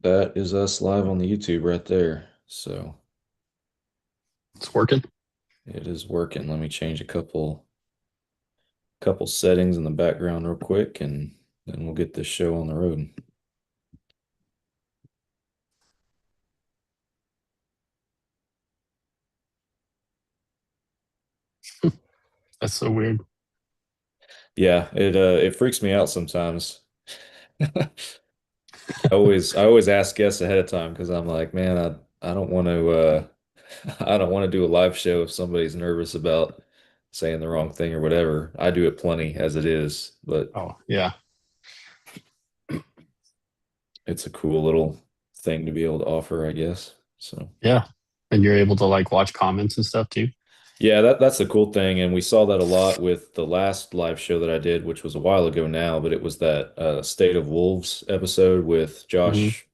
That is us live on the YouTube right there. So It's working. it is working. Let me change a couple settings in the background real quick and then we'll get this show on the road. That's so weird. Yeah, it freaks me out sometimes. I always ask guests ahead of time because I'm like, man, I don't want to I don't want to do a live show if somebody's nervous about saying the wrong thing or whatever. I do it plenty as it is, but Oh, yeah. it's a cool little thing to be able to offer, I guess. So Yeah. And you're able to like watch comments and stuff too. yeah, that's the cool thing, and we saw that a lot with the last live show that I did, which was a while ago now, but it was that State of Wolves episode with Hmm. Josh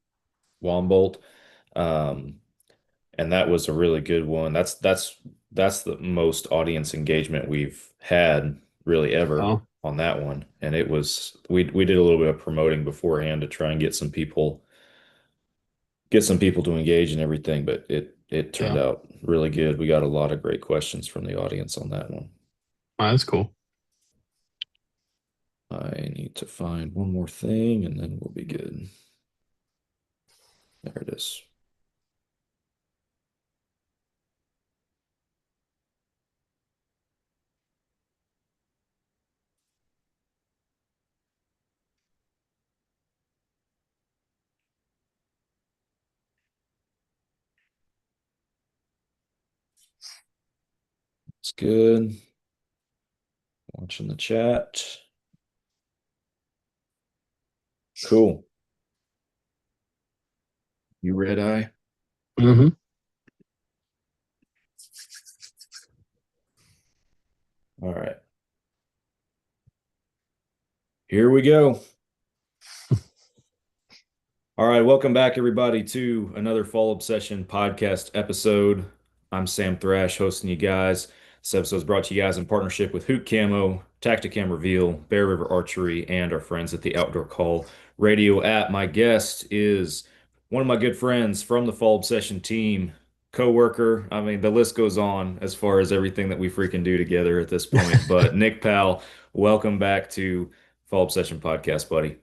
Wombolt. Um, and that was a really good one. That's the most audience engagement we've had really ever Oh, on that one. And it was we did a little bit of promoting beforehand to try and get some people to engage and everything, but it turned yeah. out really good. We got a lot of great questions from the audience on that one. Oh, that's cool. I need to find one more thing and then we'll be good. There it is. It's good. Watching the chat. Cool. You red eye? Hmm. All right. Here we go. All right, welcome back everybody to another Fall Obsession podcast episode. I'm Sam Thrash hosting you guys. This episode is brought to you guys in partnership with Hoot Camo, Tacticam Reveal, Bear River Archery, and our friends at the Outdoor Call Radio app. My guest is one of my good friends from the Fall Obsession team, co-worker. I mean, the list goes on as far as everything that we freaking do together at this point. But Nick Powell, welcome back to Fall Obsession podcast, buddy.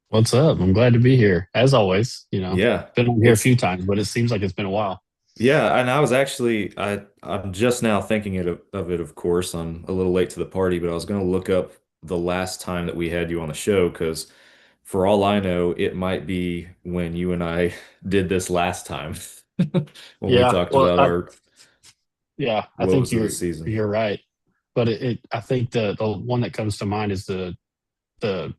What's up? I'm glad to be here. As always, Yeah, been on here a it's few times, but it seems like it's been a while. yeah, and I was actually I'm just now thinking of it, of course. I'm a little late to the party, but I was going to look up the last time that we had you on the show because for all I know, it might be when you and I did this last time when we Yeah. talked about our Yeah, I think woes of the season. you're right. But I think the one that comes to mind is the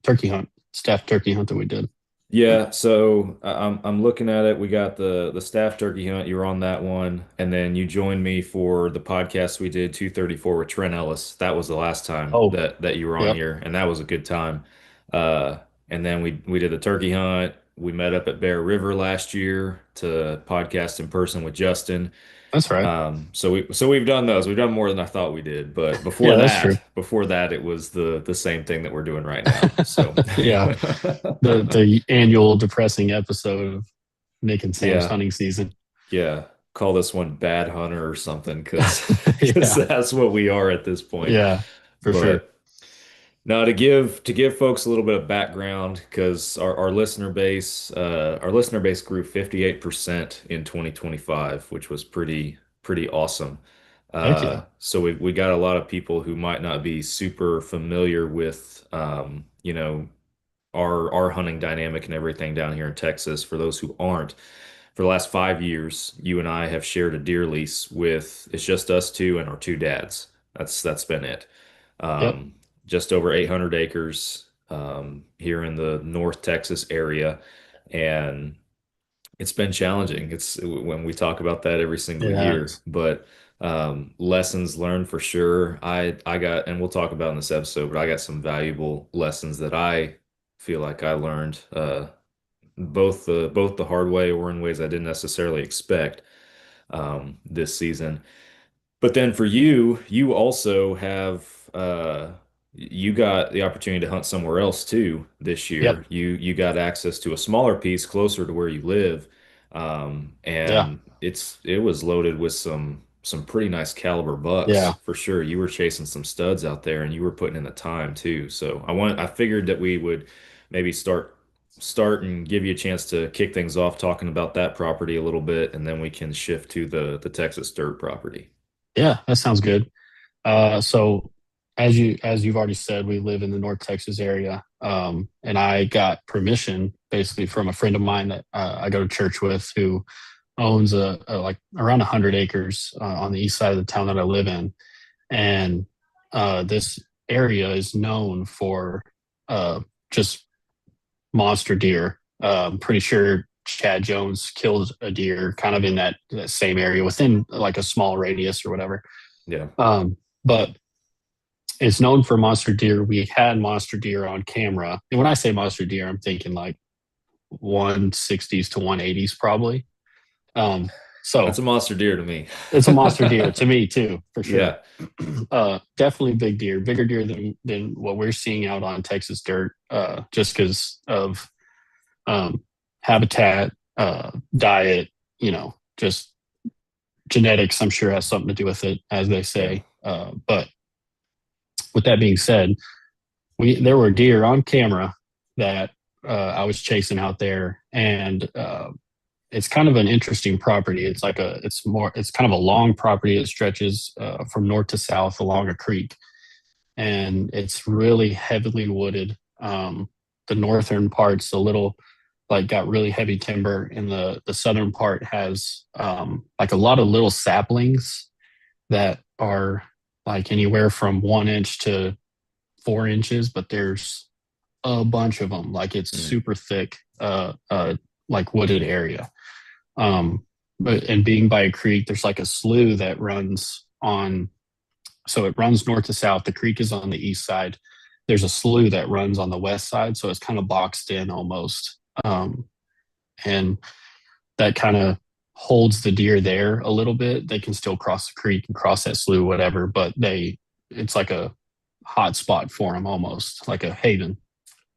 turkey hunt, staff turkey hunt that we did. Yeah, so I'm looking at it. We got the staff turkey hunt. You were on that one, and then you joined me for the podcast we did 234 with Trent Ellis. That was the last time Oh, that you were on yep. here, and that was a good time. And then we did the turkey hunt. We met up at Bear River last year to podcast in person with Justin. That's right. So we've done those. We've done more than I thought we did, but Yeah, that's true. before that, it was the same thing that we're doing right now. So Yeah, the annual depressing episode of Nick and Sam's yeah. hunting season. Yeah, call this one Bad Hunter or something because Yeah, that's what we are at this point. yeah, for sure. But no, to give folks a little bit of background because our listener base grew 58% in 2025, which was pretty awesome. Heck yeah. So we got a lot of people who might not be super familiar with our hunting dynamic and everything down here in Texas. For those who aren't, for the last 5 years, you and I have shared a deer lease with it's just us two and our two dads. That's been it. Yep. Um, just over 800 acres here in the North Texas area, and it's been challenging. It's when we talk about that every single It year, has. but lessons learned for sure. I got, and we'll talk about in this episode, but I got some valuable lessons that I feel like I learned both the hard way or in ways I didn't necessarily expect this season. But then for you, you also have you got the opportunity to hunt somewhere else too this Yep. year. You got access to a smaller piece closer to where you live, Yeah. and it was loaded with some pretty nice caliber Yeah. bucks for sure. You were chasing some studs out there, and you were putting in the time too. So I figured that we would maybe start and give you a chance to kick things off talking about that property a little bit, and then we can shift to the Texas dirt property. Yeah. That sounds good. So as you've already said, we live in the North Texas area, and I got permission basically from a friend of mine that I go to church with, who owns a like around 100 acres on the east side of the town that I live in, and this area is known for uh, just monster deer. I'm pretty sure Chad Jones killed a deer kind of in that same area within like a small radius or whatever. Yeah. But it's known for monster deer. We had monster deer on camera. And when I say monster deer, I'm thinking like 160s to 180s probably. Um, That's so a monster deer to me. it's a monster deer to me too, for sure. Yeah. Definitely big deer, bigger deer than what we're seeing out on Texas dirt, just because of um, habitat, diet, just genetics. I'm sure has something to do with it, as they Yeah. say. But with that being said, there were deer on camera that I was chasing out there, and it's kind of an interesting property. It's kind of a long property. It stretches from north to south along a creek, and it's really heavily wooded. The northern part's a little like got really heavy timber, and the southern part has like a lot of little saplings that are like anywhere from 1 inch to 4 inches, but there's a bunch of them. Like it's Mm. super thick, like wooded area. And being by a creek, there's like a slough that runs on. So it runs north to south. The creek is on the east side. There's a slough that runs on the west side, so it's kind of boxed in almost. And that kind of holds the deer there a little bit. They can still cross the creek and cross that slough, whatever, but it's like a hot spot for them, almost like a haven.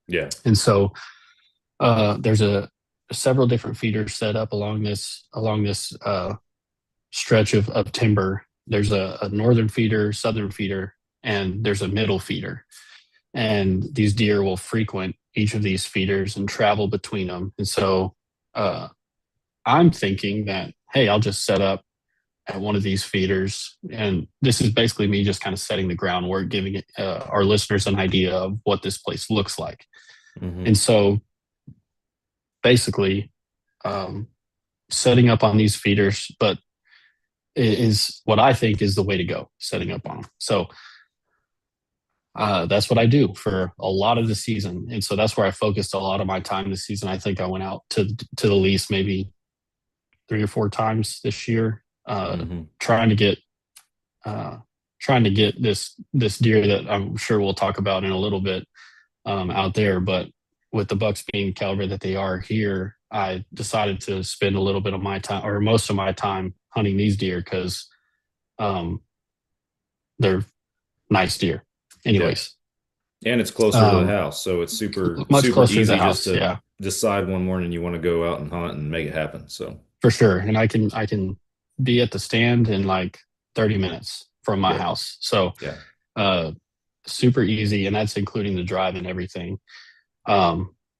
Yeah. And so there's a several different feeders set up along this stretch of timber. There's a northern feeder, southern feeder, and there's a middle feeder. And these deer will frequent each of these feeders and travel between them. And so uh, I'm thinking that, hey, I'll just set up at one of these feeders. And this is basically me just kind of setting the groundwork, giving our listeners an idea of what this place looks like. Hmm. And so basically, um, setting up on these feeders, but is what I think is the way to go, setting up on them. So that's what I do for a lot of the season. And so that's where I focused a lot of my time this season. I think I went out to the lease maybe 3 or 4 times this year, Hmm. trying to get uh, this deer that I'm sure we'll talk about in a little bit out there. But with the bucks being caliber that they are here, I decided to spend a little bit of my time or most of my time hunting these deer because um, they're nice deer. Yeah. Anyways, And it's closer to the um, house, so it's super much super closer to the easy just house. to Yeah, decide one morning you want to go out and hunt and make it happen. So for sure. And I can be at the stand in like 30 minutes from my yeah, house. So yeah, uh, super easy, and that's including the drive and everything.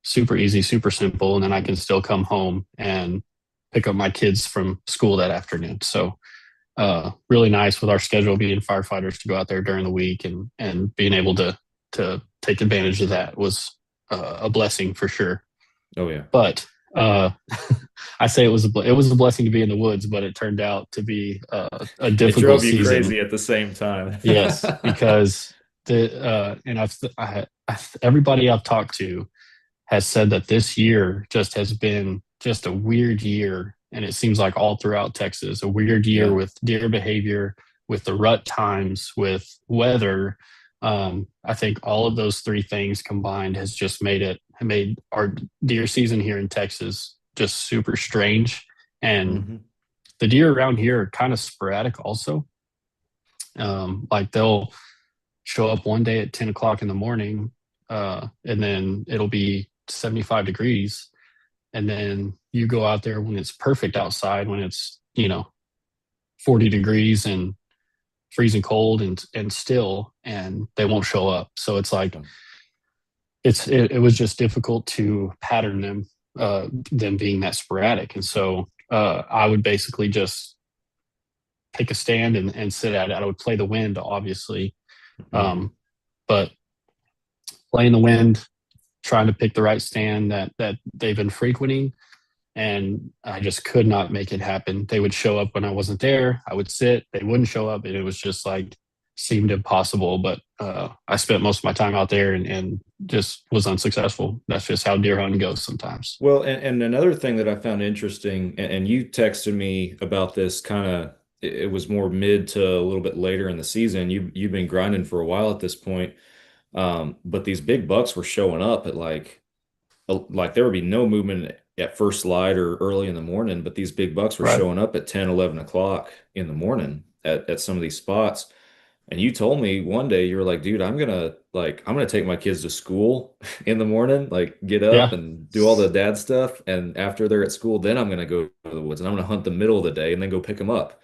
Super easy, super simple, and then I can still come home and pick up my kids from school that afternoon. So really nice with our schedule being firefighters to go out there during the week and being able to take advantage of that was a blessing for sure. oh yeah. But uh, I say it was a blessing to be in the woods, but it turned out to be a It difficult drove you season. crazy at the same time. Yes, because and everybody I've talked to has said that this year just has been just a weird year, and it seems like all throughout Texas, a weird year Yeah. with deer behavior, with the rut times, with weather. I think all of those three things combined has just made our deer season here in Texas just super strange. And Hmm. the deer around here are kind of sporadic also. Like show up one day at 10 o'clock in the morning, and then it'll be 75 degrees. And then you go out there when it's perfect outside, when it's, 40 degrees and freezing cold and still, and they won't show up. So it's like, it was just difficult to pattern them being that sporadic. And so I would basically just take a stand and sit at it. I would play the wind, obviously, Mhm. um, but playing the wind, trying to pick the right stand that they've been frequenting, and I just could not make it happen. They would show up when I wasn't there. I would sit. They wouldn't show up, and it was just like seemed impossible. But I spent most of my time out there and just was unsuccessful. That's just how deer hunting goes sometimes. Well, and another thing that I found interesting, and you texted me about this kind of, it was more mid to a little bit later in the season. You've been grinding for a while at this point, but these big bucks were showing up at like there would be no movement at first light or early in the morning, but these big bucks were Right. showing up at 10, 11 o'clock in the morning at some of these spots. And you told me one day you were like, dude, I'm gonna take my kids to school in the morning, like get up Yeah. and do all the dad stuff. And after they're at school, then I'm gonna go to the woods and I'm gonna hunt the middle of the day and then go pick them up.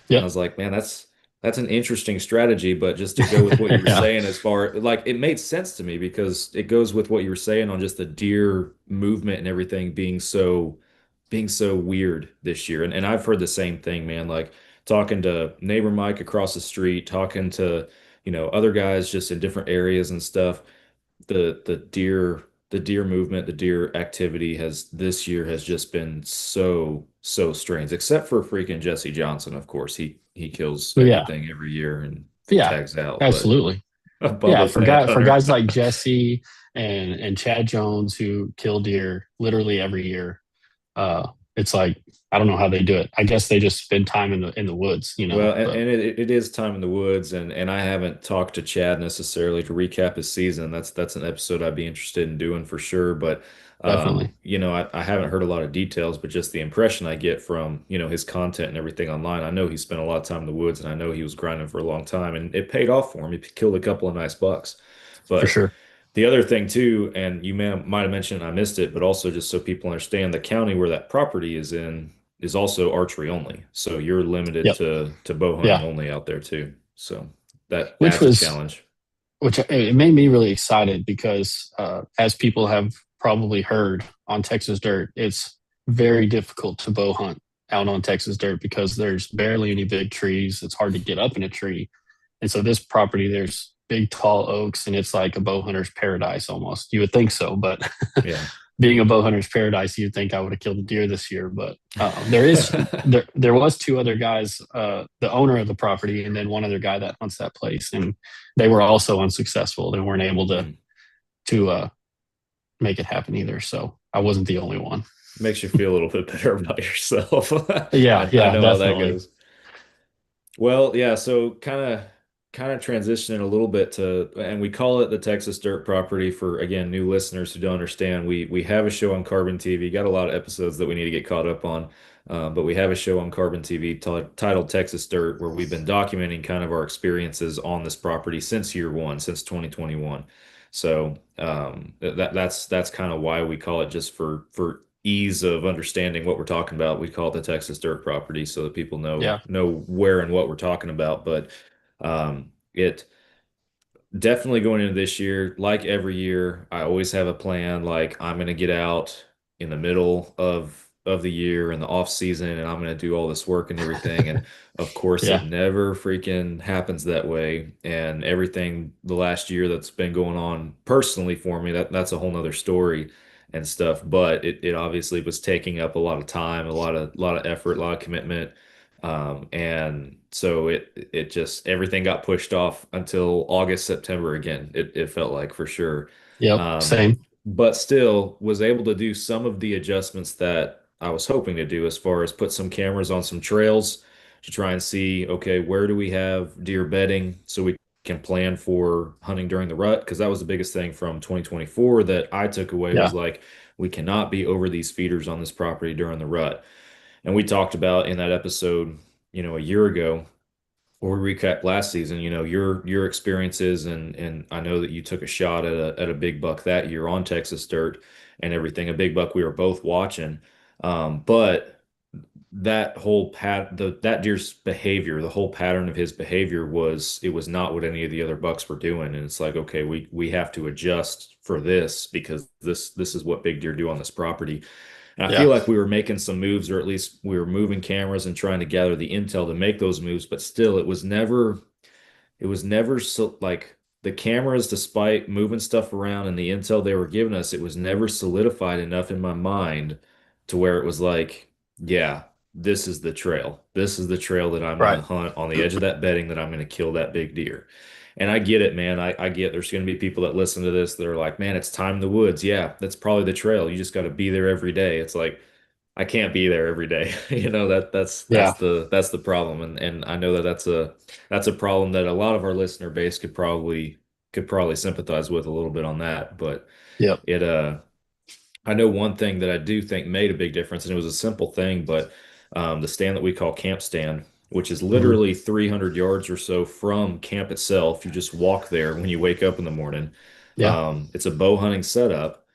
And I Yep. was like, man, that's an interesting strategy, but just to go with what you were Yeah. saying as far like it made sense to me because it goes with what you were saying on just the deer movement and everything being so weird this year. And I've heard the same thing, man. Like talking to neighbor Mike across the street, talking to, other guys just in different areas and stuff. The deer movement, the deer activity has this year has just been so strange, except for freaking Jesse Johnson, of course. He kills But yeah. everything every year and Yeah. tags out, but Absolutely. a Yeah. public land For hunter. guys like Jesse and Chad Jones who kill deer literally every year, it's like I don't know how they do it. I guess they just spend time in the woods, Well, and, But and it is time in the woods, and I haven't talked to Chad necessarily to recap his season. That's an episode I'd be interested in doing for sure. But definitely I haven't heard a lot of details, but just the impression I get from, his content and everything online. I know he spent a lot of time in the woods, and I know he was grinding for a long time, and it paid off for him. He killed a couple of nice bucks. for But sure. the other thing too, and might have mentioned, I missed it, but also just so people understand, the county where that property is in is also archery only. So you're limited Yep. to bow hunting Yeah. only out there too. So that Which adds a was challenge. which it made me really excited because as people have probably heard on Texas dirt, it's very difficult to bow hunt out on Texas dirt because there's barely any big trees. It's hard to get up in a tree. And so this property, there's big tall oaks and it's like a bow hunter's paradise almost. You would think so, but Yeah. being a bow hunter's paradise, you'd think I would have killed a deer this year. But there was two other guys, the owner of the property, and then one other guy that hunts that place, and they were also unsuccessful. They weren't able to Mm. to uh, make it happen either. So I wasn't the only one. Makes you feel a little bit better about yourself. Yeah, I yeah, know how that definitely. goes. Well, yeah, so kind of transitioning a little bit to, and we call it the Texas Dirt Property for, again, new listeners who don't understand. We have a show on Carbon TV. Got a lot of episodes that we need to get caught up on, but we have a show on Carbon TV titled Texas Dirt, where we've been documenting kind of our experiences on this property since year one, since 2021. So that's kind of why we call it, just for ease of understanding what we're talking about. We call it the Texas Dirt Property so that people know Yeah, know where and what we're talking about. But it definitely going into this year, like every year, I always have a plan. Like I'm gonna get out in the middle of the year in the off season, and I'm gonna do all this work and everything. And of course, it yeah, never freaking happens that way. And everything the last year that's been going on personally for me, that's a whole nother story and stuff. But it obviously was taking up a lot of time, a lot of effort, a lot of commitment. And so it just everything got pushed off until August, September again. It felt like for sure. yep, Um, same. but still was able to do some of the adjustments that I was hoping to do, as far as put some cameras on some trails to try and see, okay, where do we have deer bedding so we can plan for hunting during the rut? Because that was the biggest thing from 2024 that I took away, was Yeah, like, we cannot be over these feeders on this property during the rut. And we talked about in that episode, a year ago, Or recap last season, your experiences, and I know that you took a shot at a big buck that year on Texas dirt and everything, a big buck we were both watching. But that whole that deer's behavior, the whole pattern of his behavior was not what any of the other bucks were doing. And it's like, okay, we have to adjust for this because this is what big deer do on this property. And I feel Yeah. like we were making some moves, or at least we were moving cameras and trying to gather the intel to make those moves, but still it was never so like the cameras, despite moving stuff around and the intel they were giving us, it was never solidified enough in my mind to where it was like, yeah, this is the trail. This is the trail that I'm gonna Right. hunt on the edge of that bedding that I'm gonna kill that big deer. And I get it, man. I get there's gonna be people that listen to this that are like, man, it's time in the woods. Yeah, that's probably the trail. You just got to be there every day. It's like I can't be there every day. That's Yeah. the problem. And I know that that's a problem that a lot of our listener base could probably sympathize with a little bit on that. But Yep. it I know one thing that I do think made a big difference, and it was a simple thing, but the stand that we call camp stand, which is Hmm. literally 300 yards or so from camp itself. You just walk there when you wake up in the morning. Yeah. It's a bow hunting setup,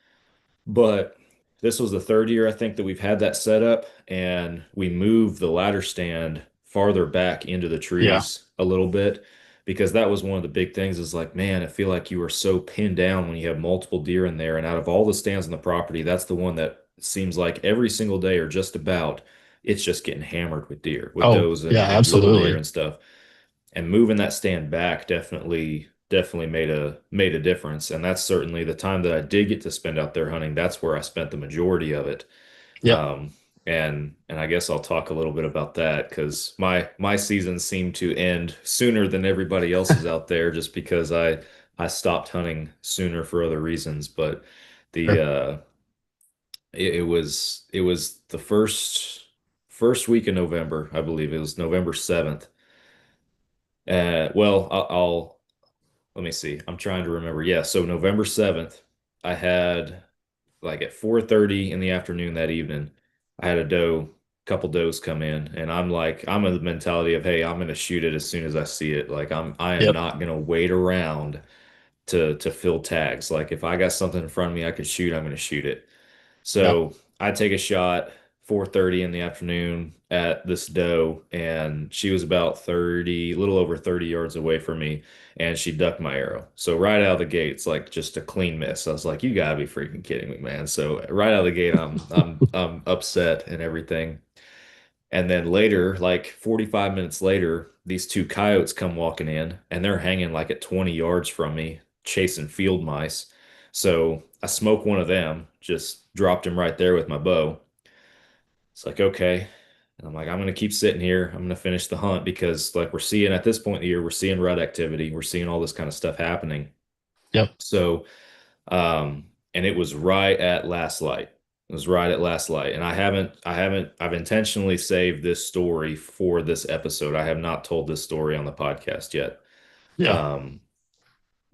but this was the third year I think that we've had that set up, and we moved the ladder stand farther back into the Yeah. trees a little bit because that was one of the big things is like, man, I feel like you are so pinned down when you have multiple deer in there. And out of all the stands on the property, that's the one that seems like every single day or just about it's just getting hammered with deer, with Oh, does yeah, and little deer absolutely. and stuff. And moving that stand back definitely made a difference. And that's certainly the time that I did get to spend out there hunting. That's where I spent the majority of it. Yep. Um, and I guess I'll talk a little bit about that because my season seemed to end sooner than everybody else's out there just because I stopped hunting sooner for other reasons. But the Sure. it was the first week in November, I believe it was November 7th. Well, I'll let me see. I'm trying to remember. Yeah, so November 7th, I had like at 4:30 in the afternoon that evening, I had couple does come in, and I'm in the mentality of, hey, I'm gonna shoot it as soon as I see it. Like I am Yep. not gonna wait around to fill tags. Like if I got something in front of me I could shoot, I'm gonna shoot it. Yep. So I take a shot 4:30 in the afternoon at this doe, and she was about 30, a little over 30 yards away from me, and she ducked my arrow. So right out of the gate, it's like just a clean miss. I was like, you gotta be freaking kidding me, man. So right out of the gate, I'm upset and everything. And then later, like 45 minutes later, these two coyotes come walking in and they're hanging like at 20 yards from me, chasing field mice. So I smoke one of them, just dropped him right there with my bow. It's like, okay. And I'm like, I'm going to keep sitting here. I'm going to finish the hunt because, like, we're seeing at this point in the year, we're seeing rut activity. We're seeing all this kind of stuff happening. Yep. So, and it was right at last light. It was right at last light. And I've intentionally saved this story for this episode. I have not told this story on the podcast yet. Yeah. Um,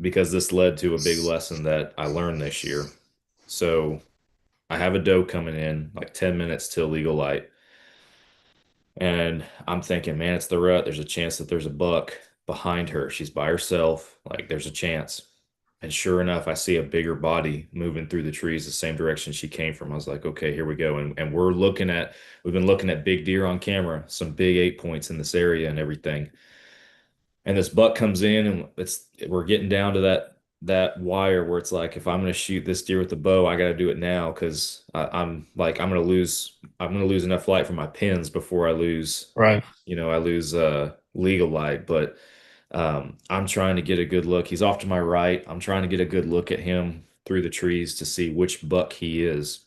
because this led to a big lesson that I learned this year. So I have a doe coming in like 10 minutes till legal light. And I'm thinking, man, it's the rut. There's a chance that there's a buck behind her. She's by herself. Like there's a chance. And sure enough, I see a bigger body moving through the trees the same direction she came from. I was like, okay, here we go. And we've been looking at big deer on camera, some big 8 points in this area and everything. And this buck comes in and we're getting down to that wire where it's like, if I'm gonna shoot this deer with the bow, I gotta do it now because I'm like, I'm gonna lose enough light from my pins before Right. I lose legal light. But I'm trying to get a good look. He's off to my right. I'm trying to get a good look at him through the trees to see which buck he is.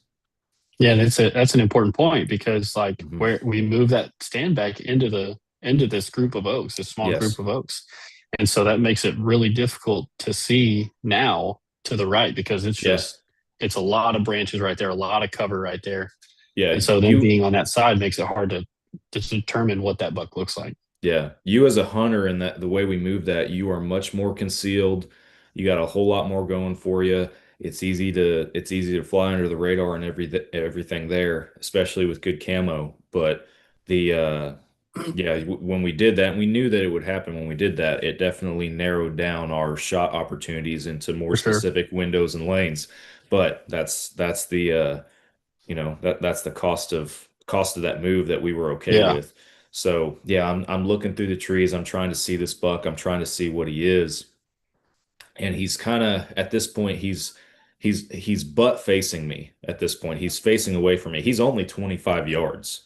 Yeah, and that's an important point because like Mhm. where we move that stand back into this group of oaks, this small group Yes. of oaks. And so that makes it really difficult to see now to the right because Yeah. it's a lot of branches right there, a lot of cover right there. Yeah. And so then You being on that side makes it hard to determine what that buck looks like. Yeah, you as a hunter and that the way we move that, you are much more concealed. You got a whole lot more going for you. It's easy to fly under the radar and everything there, especially with good camo. But the Yeah, when we did that, and we knew that it would happen when we did that, it definitely narrowed down our shot opportunities into more For sure. specific windows and lanes. But that's the that's the cost of that move that we were okay Yeah. with. So yeah, I'm looking through the trees. I'm trying to see this buck. I'm trying to see what he is. And he's kind of at this point he's butt facing me at this point. He's facing away from me. He's only 25 yards,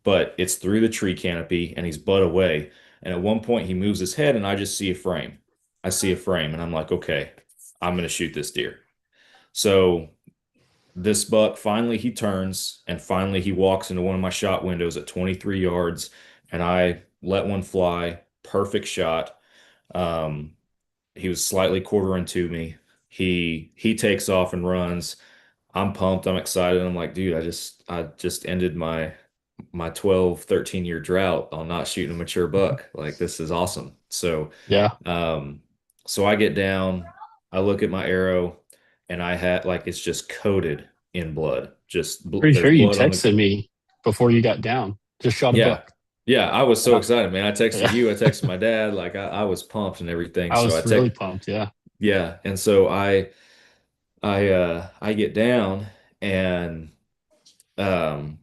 but it's through the tree canopy and he's butt away. And at one point he moves his head and I just see a frame. I see a frame and I'm like, okay, I'm gonna shoot this deer. So this buck finally he turns and finally he walks into one of my shot windows at 23 yards and I let one fly. Perfect shot. Um, he was slightly quartering to me. He takes off and runs. I'm pumped. I'm excited. I'm like, dude, I just ended my 12, 13 year drought on not shooting a mature buck. Like this is awesome. Yeah. Um, so I get down, I look at my arrow, and I had like it's just coated in blood. Just bl Pretty there's sure you blood on the texted me before you got down. Just shot a yeah. buck. Yeah, I was And so excited, man. I texted yeah, you, I texted my dad, like I was pumped and everything. I So I was really text pumped. Yeah. yeah, and so I get down and um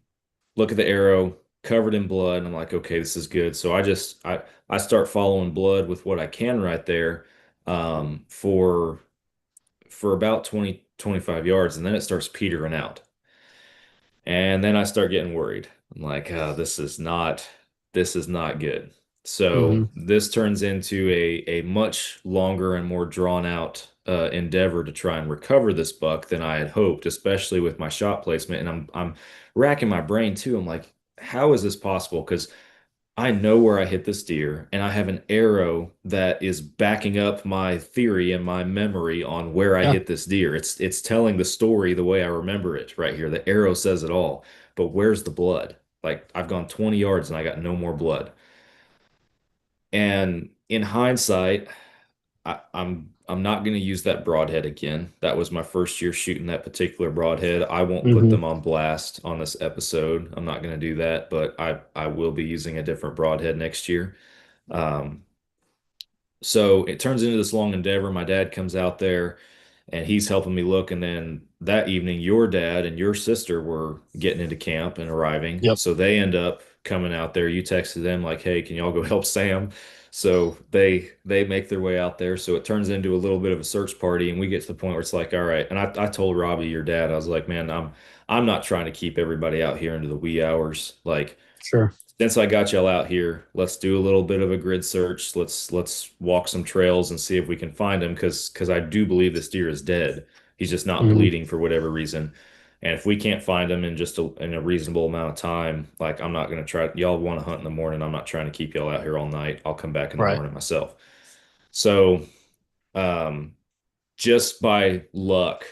look at the arrow covered in blood and I'm like, okay, this is good. So I start following blood with what I can right there for about 20 25 yards and then it starts petering out. And then I start getting worried. I'm like, oh, this is not good. So Hmm. this turns into a much longer and more drawn out endeavor to try and recover this buck than I had hoped, especially with my shot placement. And I'm racking my brain too. I'm like, how is this possible? Because I know where I hit this deer, and I have an arrow that is backing up my theory and my memory on where I Yeah. hit this deer. It's telling the story the way I remember it right here. The arrow says it all. But where's the blood? Like I've gone 20 yards and I got no more blood. And in hindsight, I'm not going to use that broadhead again. That was my first year shooting that particular broadhead. I won't put Hmm. them on blast on this episode. I'm not going to do that, but I will be using a different broadhead next year. Um, so it turns into this long endeavor. My dad comes out there and he's helping me look. And then that evening, your dad and your sister were getting into camp and arriving. Yep. So they end up coming out there. You texted them like, "Hey, can y'all go help Sam?" So they make their way out there. So it turns into a little bit of a search party, and we get to the point where it's like, all right. And I told Robbie, your dad, I was like, man, I'm not trying to keep everybody out here into the wee hours. Like Sure. since I got y'all out here, let's do a little bit of a grid search. Let's walk some trails and see if we can find him because I do believe this deer is dead. He's just not Hmm. bleeding for whatever reason. And if we can't find him in in a reasonable amount of time, like I'm not gonna try. Y'all want to hunt in the morning. I'm not trying to keep y'all out here all night. I'll come back in the Right. morning myself. So, um, just by luck,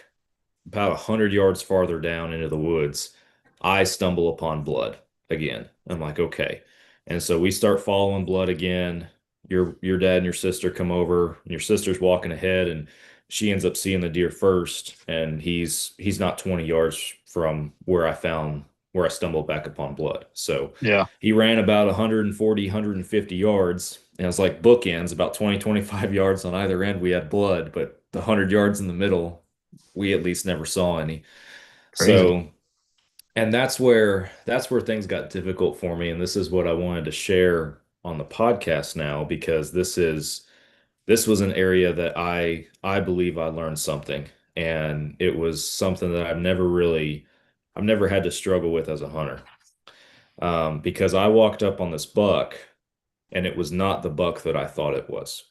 about 100 yards farther down into the woods, I stumble upon blood again. I'm like, okay. And so we start following blood again. Your dad and your sister come over, and your sister's walking ahead, and she ends up seeing the deer first, and he's not 20 yards from where I stumbled back upon blood. So Yeah. he ran about 140, 150 yards, and it was like bookends, about 20, 25 yards on either end. We had blood, but the 100 yards in the middle, we at least never saw any. Crazy. So, and that's where things got difficult for me, and this is what I wanted to share on the podcast now because this was an area that I believe I learned something, and it was something that I've never had to struggle with as a hunter. Because I walked up on this buck, and it was not the buck that I thought it was.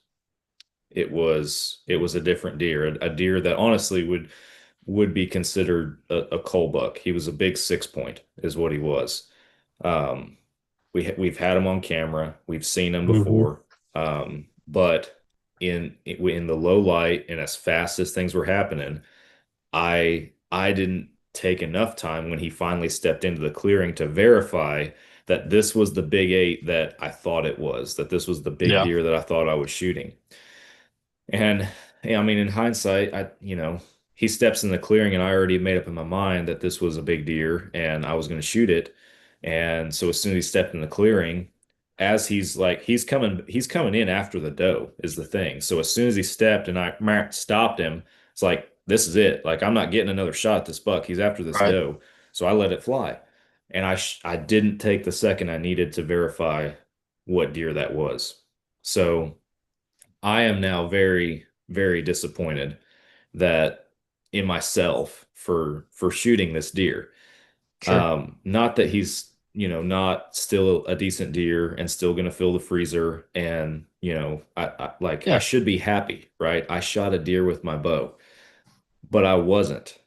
It was a different deer, a deer that honestly would be considered a cull buck. He was a big 6 point, is what he was. Um, we've had him on camera. We've seen him Hmm. before. But in the low light and as fast as things were happening, I didn't take enough time when he finally stepped into the clearing to verify that this was the big eight that I thought it was, that this was the big Yeah. deer that I thought I was shooting. And yeah, I mean, in hindsight, he steps in the clearing and I already made up in my mind that this was a big deer and I was going to shoot it. And so as soon as he stepped in the clearing, as he's coming in after the doe is the thing. So as soon as he stepped and I stopped him, it's like this is it. Like I'm not getting another shot at this buck. He's after this Right. doe. So I let it fly. And I didn't take the second I needed to verify what deer that was. So I am now very, very disappointed that in myself for shooting this deer. Sure. Not that he's, not still a decent deer and still going to fill the freezer. And, I Yeah. should be happy, right? I shot a deer with my bow, but I wasn't.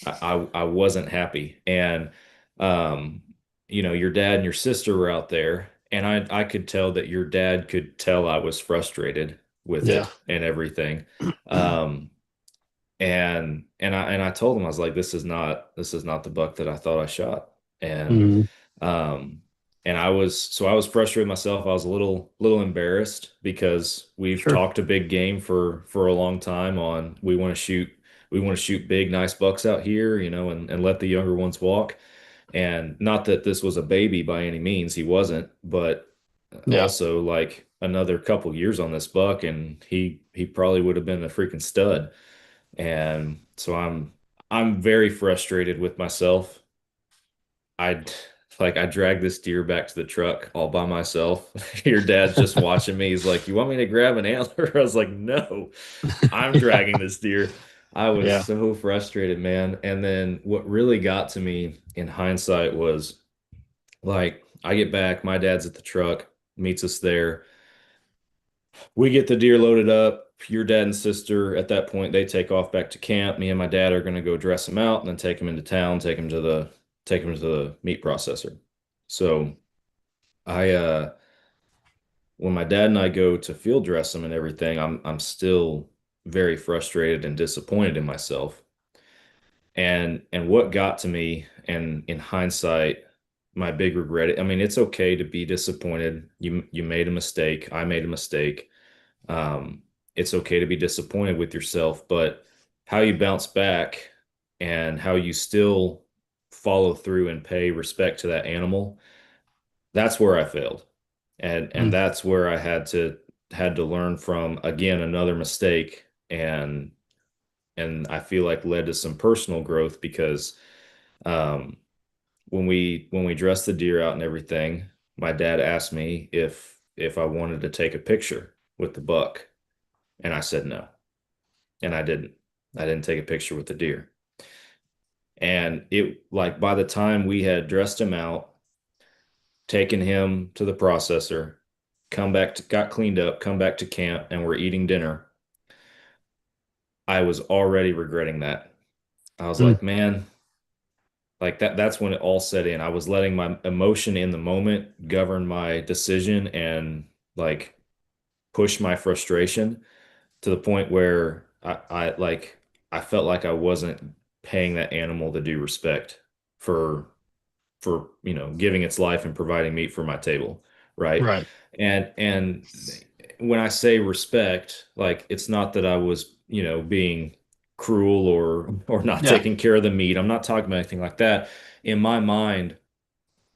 I wasn't happy. And, um, your dad and your sister were out there, and I could tell that your dad could tell I was frustrated with Yeah. it and everything. Um, and I told him I was like, this is not the buck that I thought I shot. And Mhm. um and I was frustrated myself. I was a little embarrassed because we've Sure. talked a big game for a long time on we want to shoot big nice bucks out here, and let the younger ones walk. And not that this was a baby by any means, he wasn't, but Yeah. also like another couple years on this buck and he probably would have been a freaking stud. And so I'm very frustrated with myself. I I dragged this deer back to the truck all by myself. Your dad's just watching me. He's like, "You want me to grab an antler?" I was like, "No, I'm Yeah. dragging this deer." I was Yeah. so frustrated, man. And then what really got to me in hindsight was like I get back, my dad's at the truck, meets us there. We get the deer loaded up. Your dad and sister, at that point, they take off back to camp. Me and my dad are going to go dress him out and then take him into town, take him to the meat processor. So I when my dad and I go to field dress him and everything, I'm still very frustrated and disappointed in myself. And what got to me, and in hindsight, my big regret, I mean, it's okay to be disappointed. You made a mistake. I made a mistake. Um, it's okay to be disappointed with yourself, but how you bounce back and how you still follow through and pay respect to that animal, that's where I failed. And Mm. that's where I had to learn from again another mistake, and I feel like led to some personal growth because um when we dressed the deer out and everything, my dad asked me if I wanted to take a picture with the buck. And I said no. And I didn't. I didn't take a picture with the deer. And it like by the time we had dressed him out, taken him to the processor, got cleaned up, come back to camp, and we're eating dinner, I was already regretting that. I was Mm. like, man, like that's when it all set in. I was letting my emotion in the moment govern my decision and like push my frustration to the point where I felt like I wasn't paying that animal the due respect for giving its life and providing meat for my table, right? Right. And when I say respect, like it's not that I was, being cruel or not Yeah. taking care of the meat. I'm not talking about anything like that. In my mind,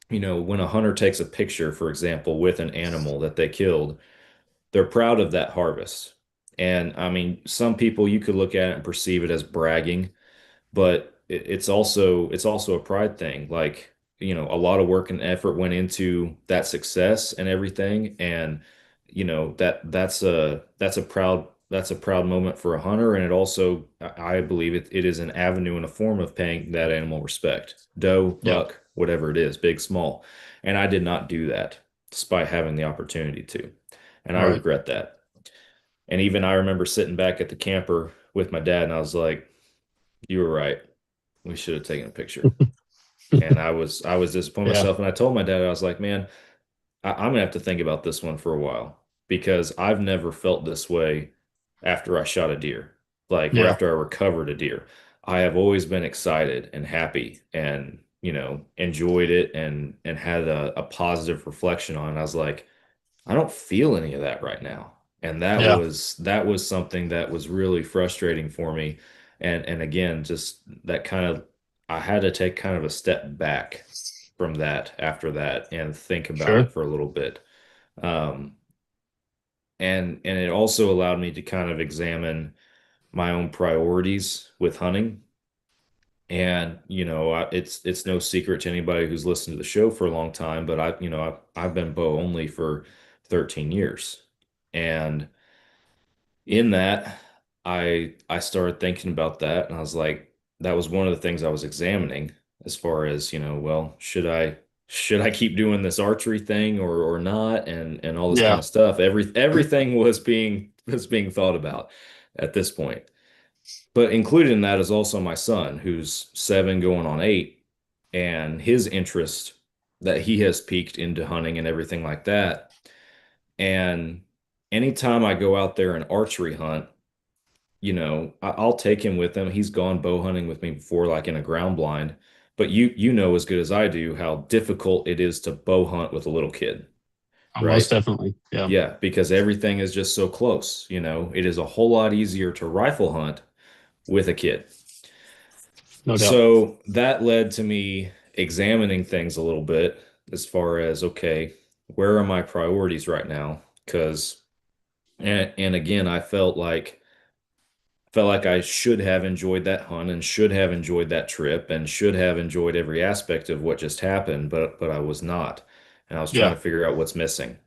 when a hunter takes a picture, for example, with an animal that they killed, they're proud of that harvest. And I mean, some people you could look at it and perceive it as bragging, but it's also a pride thing. Like, a lot of work and effort went into that success and everything. And, that's a proud moment for a hunter. And it also, I believe it is an avenue and a form of paying that animal respect. Doe, Yeah. buck, whatever it is, big, small. And I did not do that despite having the opportunity to. And I Right. regret that. And even I remember sitting back at the camper with my dad, and I was like, "You were right. We should have taken a picture." And I was disappointed in Yeah. myself. And I told my dad, I was like, "Man, I'm gonna have to think about this one for a while because I've never felt this way after I shot a deer, like or Yeah. after I recovered a deer. I have always been excited and happy and enjoyed it and had a positive reflection on it. I was like, I don't feel any of that right now. And that Yeah. was that was something that was really frustrating for me. And again, just that kind of I had to take kind of a step back from that after that and think about Sure. it for a little bit. Um, and it also allowed me to kind of examine my own priorities with hunting. And it's no secret to anybody who's listened to the show for a long time, but I've been bow only for 13 years. And in that, I started thinking about that, and I was like, that was one of the things I was examining as far as, well, should I keep doing this archery thing or not, and all this kind Yeah. of stuff. Everything was being thought about at this point. But included in that is also my son, who's 7 going on 8, and his interest that he has peaked into hunting and everything like that. And anytime I go out there and archery hunt, I'll take him with him. He's gone bow hunting with me before, like in a ground blind. But you know as good as I do how difficult it is to bow hunt with a little kid, Most right? definitely. Yeah. Yeah, because everything is just so close. It is a whole lot easier to rifle hunt with a kid. No doubt. So that led to me examining things a little bit as far as, okay, where are my priorities right now? Because, and again, I felt like I should have enjoyed that hunt and should have enjoyed that trip and should have enjoyed every aspect of what just happened, but I was not. And I was trying Yeah. to figure out what's missing.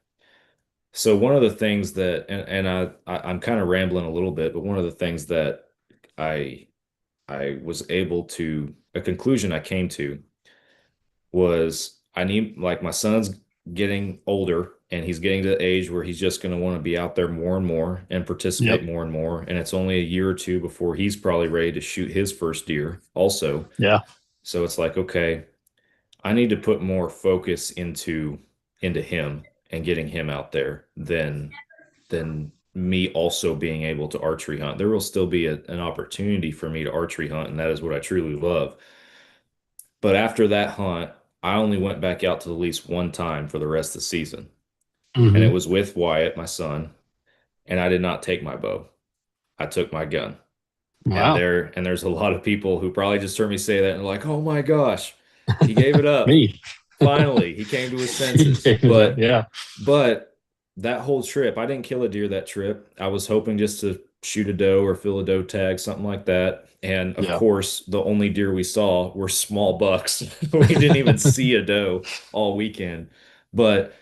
So one of the things that, and I'm kind of rambling a little bit, but one of the things that I I was able to, a conclusion I came to was I need, like, my son's getting older and he's getting to the age where he's just going to want to be out there more and more and Yep. participate more and more. And it's only a year or two before he's probably ready to shoot his first deer also. Yeah. So it's like, okay, I need to put more focus into him and getting him out there than me also being able to archery hunt. There will still be an opportunity for me to archery hunt, and that is what I truly love. But after that hunt, I only went back out to the lease one time for the rest of the season. And it Hmm. was with Wyatt, my son, and I did not take my bow. I took my gun. And Wow. there's a lot of people who probably just heard me say that and are like, "Oh my gosh, he gave it up. Me. Finally, he came to his He senses." gave it up. But Yeah. but that whole trip, I didn't kill a deer that trip. I was hoping just to shoot a doe or fill a doe tag, something like that. And of Yeah. course, the only deer we saw were small bucks. We didn't even see a doe all weekend. But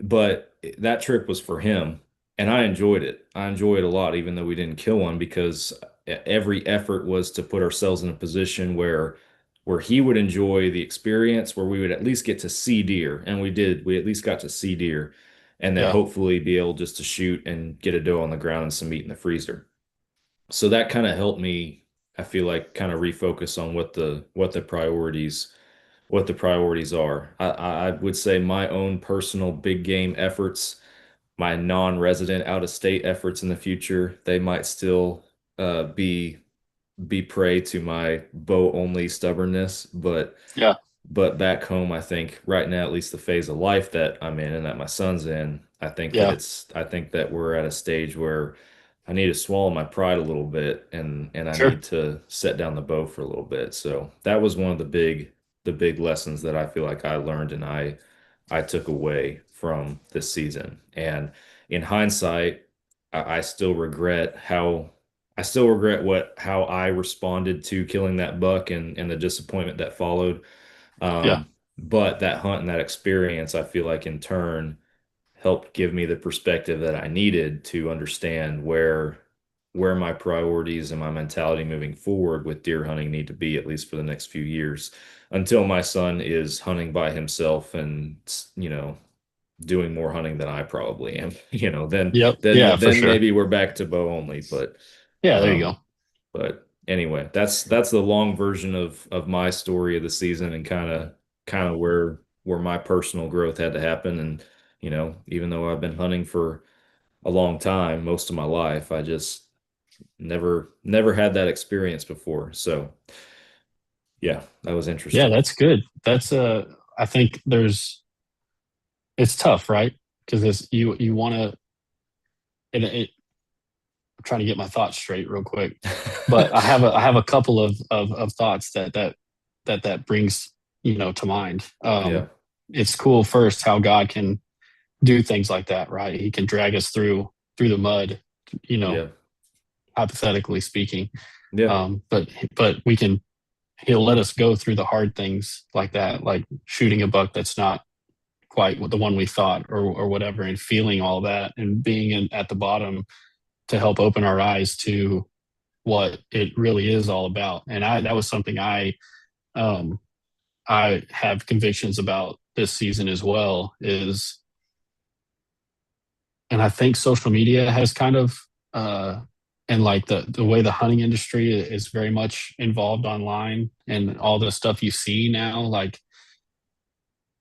but that trip was for him, and I enjoyed it. I enjoyed it a lot, even though we didn't kill one, because every effort was to put ourselves in a position where he would enjoy the experience, where we would at least get to see deer, and we did. We at least got to see deer, and then Yeah. hopefully be able just to shoot and get a doe on the ground and some meat in the freezer. So that kind of helped me, I feel like, kind of refocus on what the priorities are. I would say my own personal big game efforts, my non-resident out-of-state efforts in the future, they might still be prey to my bow only stubbornness, Yeah. but back home, I think right now, at least the phase of life that I'm in and that my son's in, Yeah. I think that we're at a stage where I need to swallow my pride a little bit, and I Sure. need to set down the bow for a little bit. So that was one of the big lessons that I feel like I learned and I took away from this season. And in hindsight, I still regret how I responded to killing that buck and the disappointment that followed. Yeah. But that hunt and that experience, I feel like in turn helped give me the perspective that I needed to understand where my priorities and my mentality moving forward with deer hunting need to be, at least for the next few years, until my son is hunting by himself and doing more hunting than I probably am. Then Yep. Yeah, then for then sure. maybe we're back to bow only. But Yeah, there you um, go. but anyway, that's the long version of my story of the season, and kind of where my personal growth had to happen. And even though I've been hunting for a long time, most of my life, I just never had that experience before. So yeah, that was Yeah, interesting. that's good. That's I think it's tough, right? Because this you want to I'm trying to get my thoughts straight real quick. But I have a couple of thoughts that brings to mind. Yeah. It's cool first how God can do things like that, right? He can drag us through the mud, you know, Yeah. hypothetically speaking. Yeah. But we can he'll let us go through the hard things like that, like shooting a buck that's not quite the one we thought or whatever, and feeling all that and being at the bottom to help open our eyes to what it really is all about. And that was something um I have convictions about this season as well is, and I think social media has kind of and like the way the hunting industry is very much involved online and all the stuff you see now, like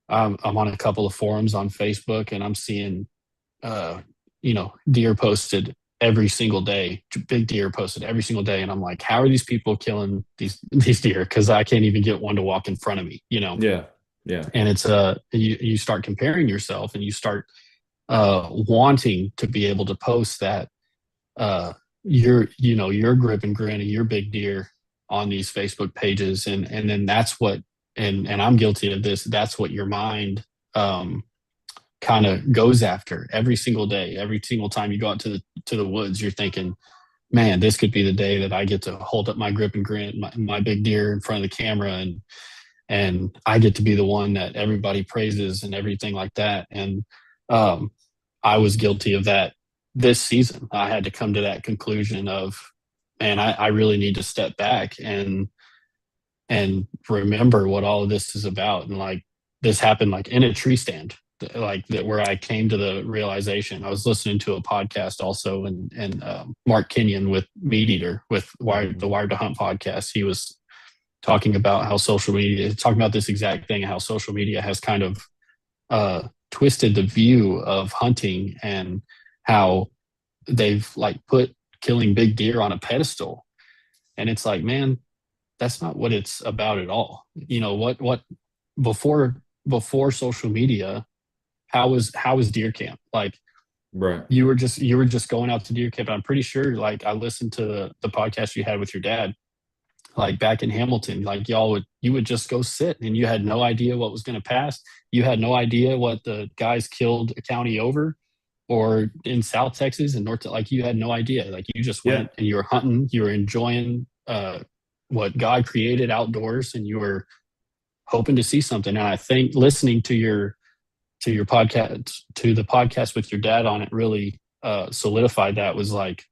I'm on a couple of forums on Facebook and I'm seeing uh deer posted every single day, big deer posted every single day, and I'm like, how are these people killing these deer? Because I can't even get one to walk in front of me, you know. Yeah. Yeah. And it's you start comparing yourself and you start wanting to be able to post that uh your grip and grin and your big deer on these Facebook pages, and then that's what, and I'm guilty of this, that's what your mind um kind of goes after every single day. Every single time you go out to the woods, you're thinking, man, this could be the day that I get to hold up my grip and grin, my big deer in front of the camera, and I get to be the one that everybody praises and everything like that. And um, I was guilty of that this season. I had to come to that conclusion of, man, I really need to step back and remember what all of this is about. And like this happened like in a tree stand, like that, where I came to the realization. I was listening to a podcast also, and Mark Kenyon with Meat Eater with Mhm. the Wired to Hunt podcast. He was talking about how social media, talking about this exact thing, how social media has kind of twisted the view of hunting, and how they've like put killing big deer on a pedestal. And it's like, man, that's not what it's about at all. You know what before before social media, how was deer camp? Like Right. you were just going out to deer camp. I'm pretty sure, like I listened to the podcast you had with your dad, like back in Hamilton, like you would just go sit and you had no idea what was going to pass. You had no idea what the guys killed a county over, or in South Texas and North, like you had no idea. Like you just Yeah. went and you were hunting, you were enjoying what God created outdoors, and you were hoping to see something. And I think listening to your podcast, to the podcast with your dad on it, really solidified that. Was like,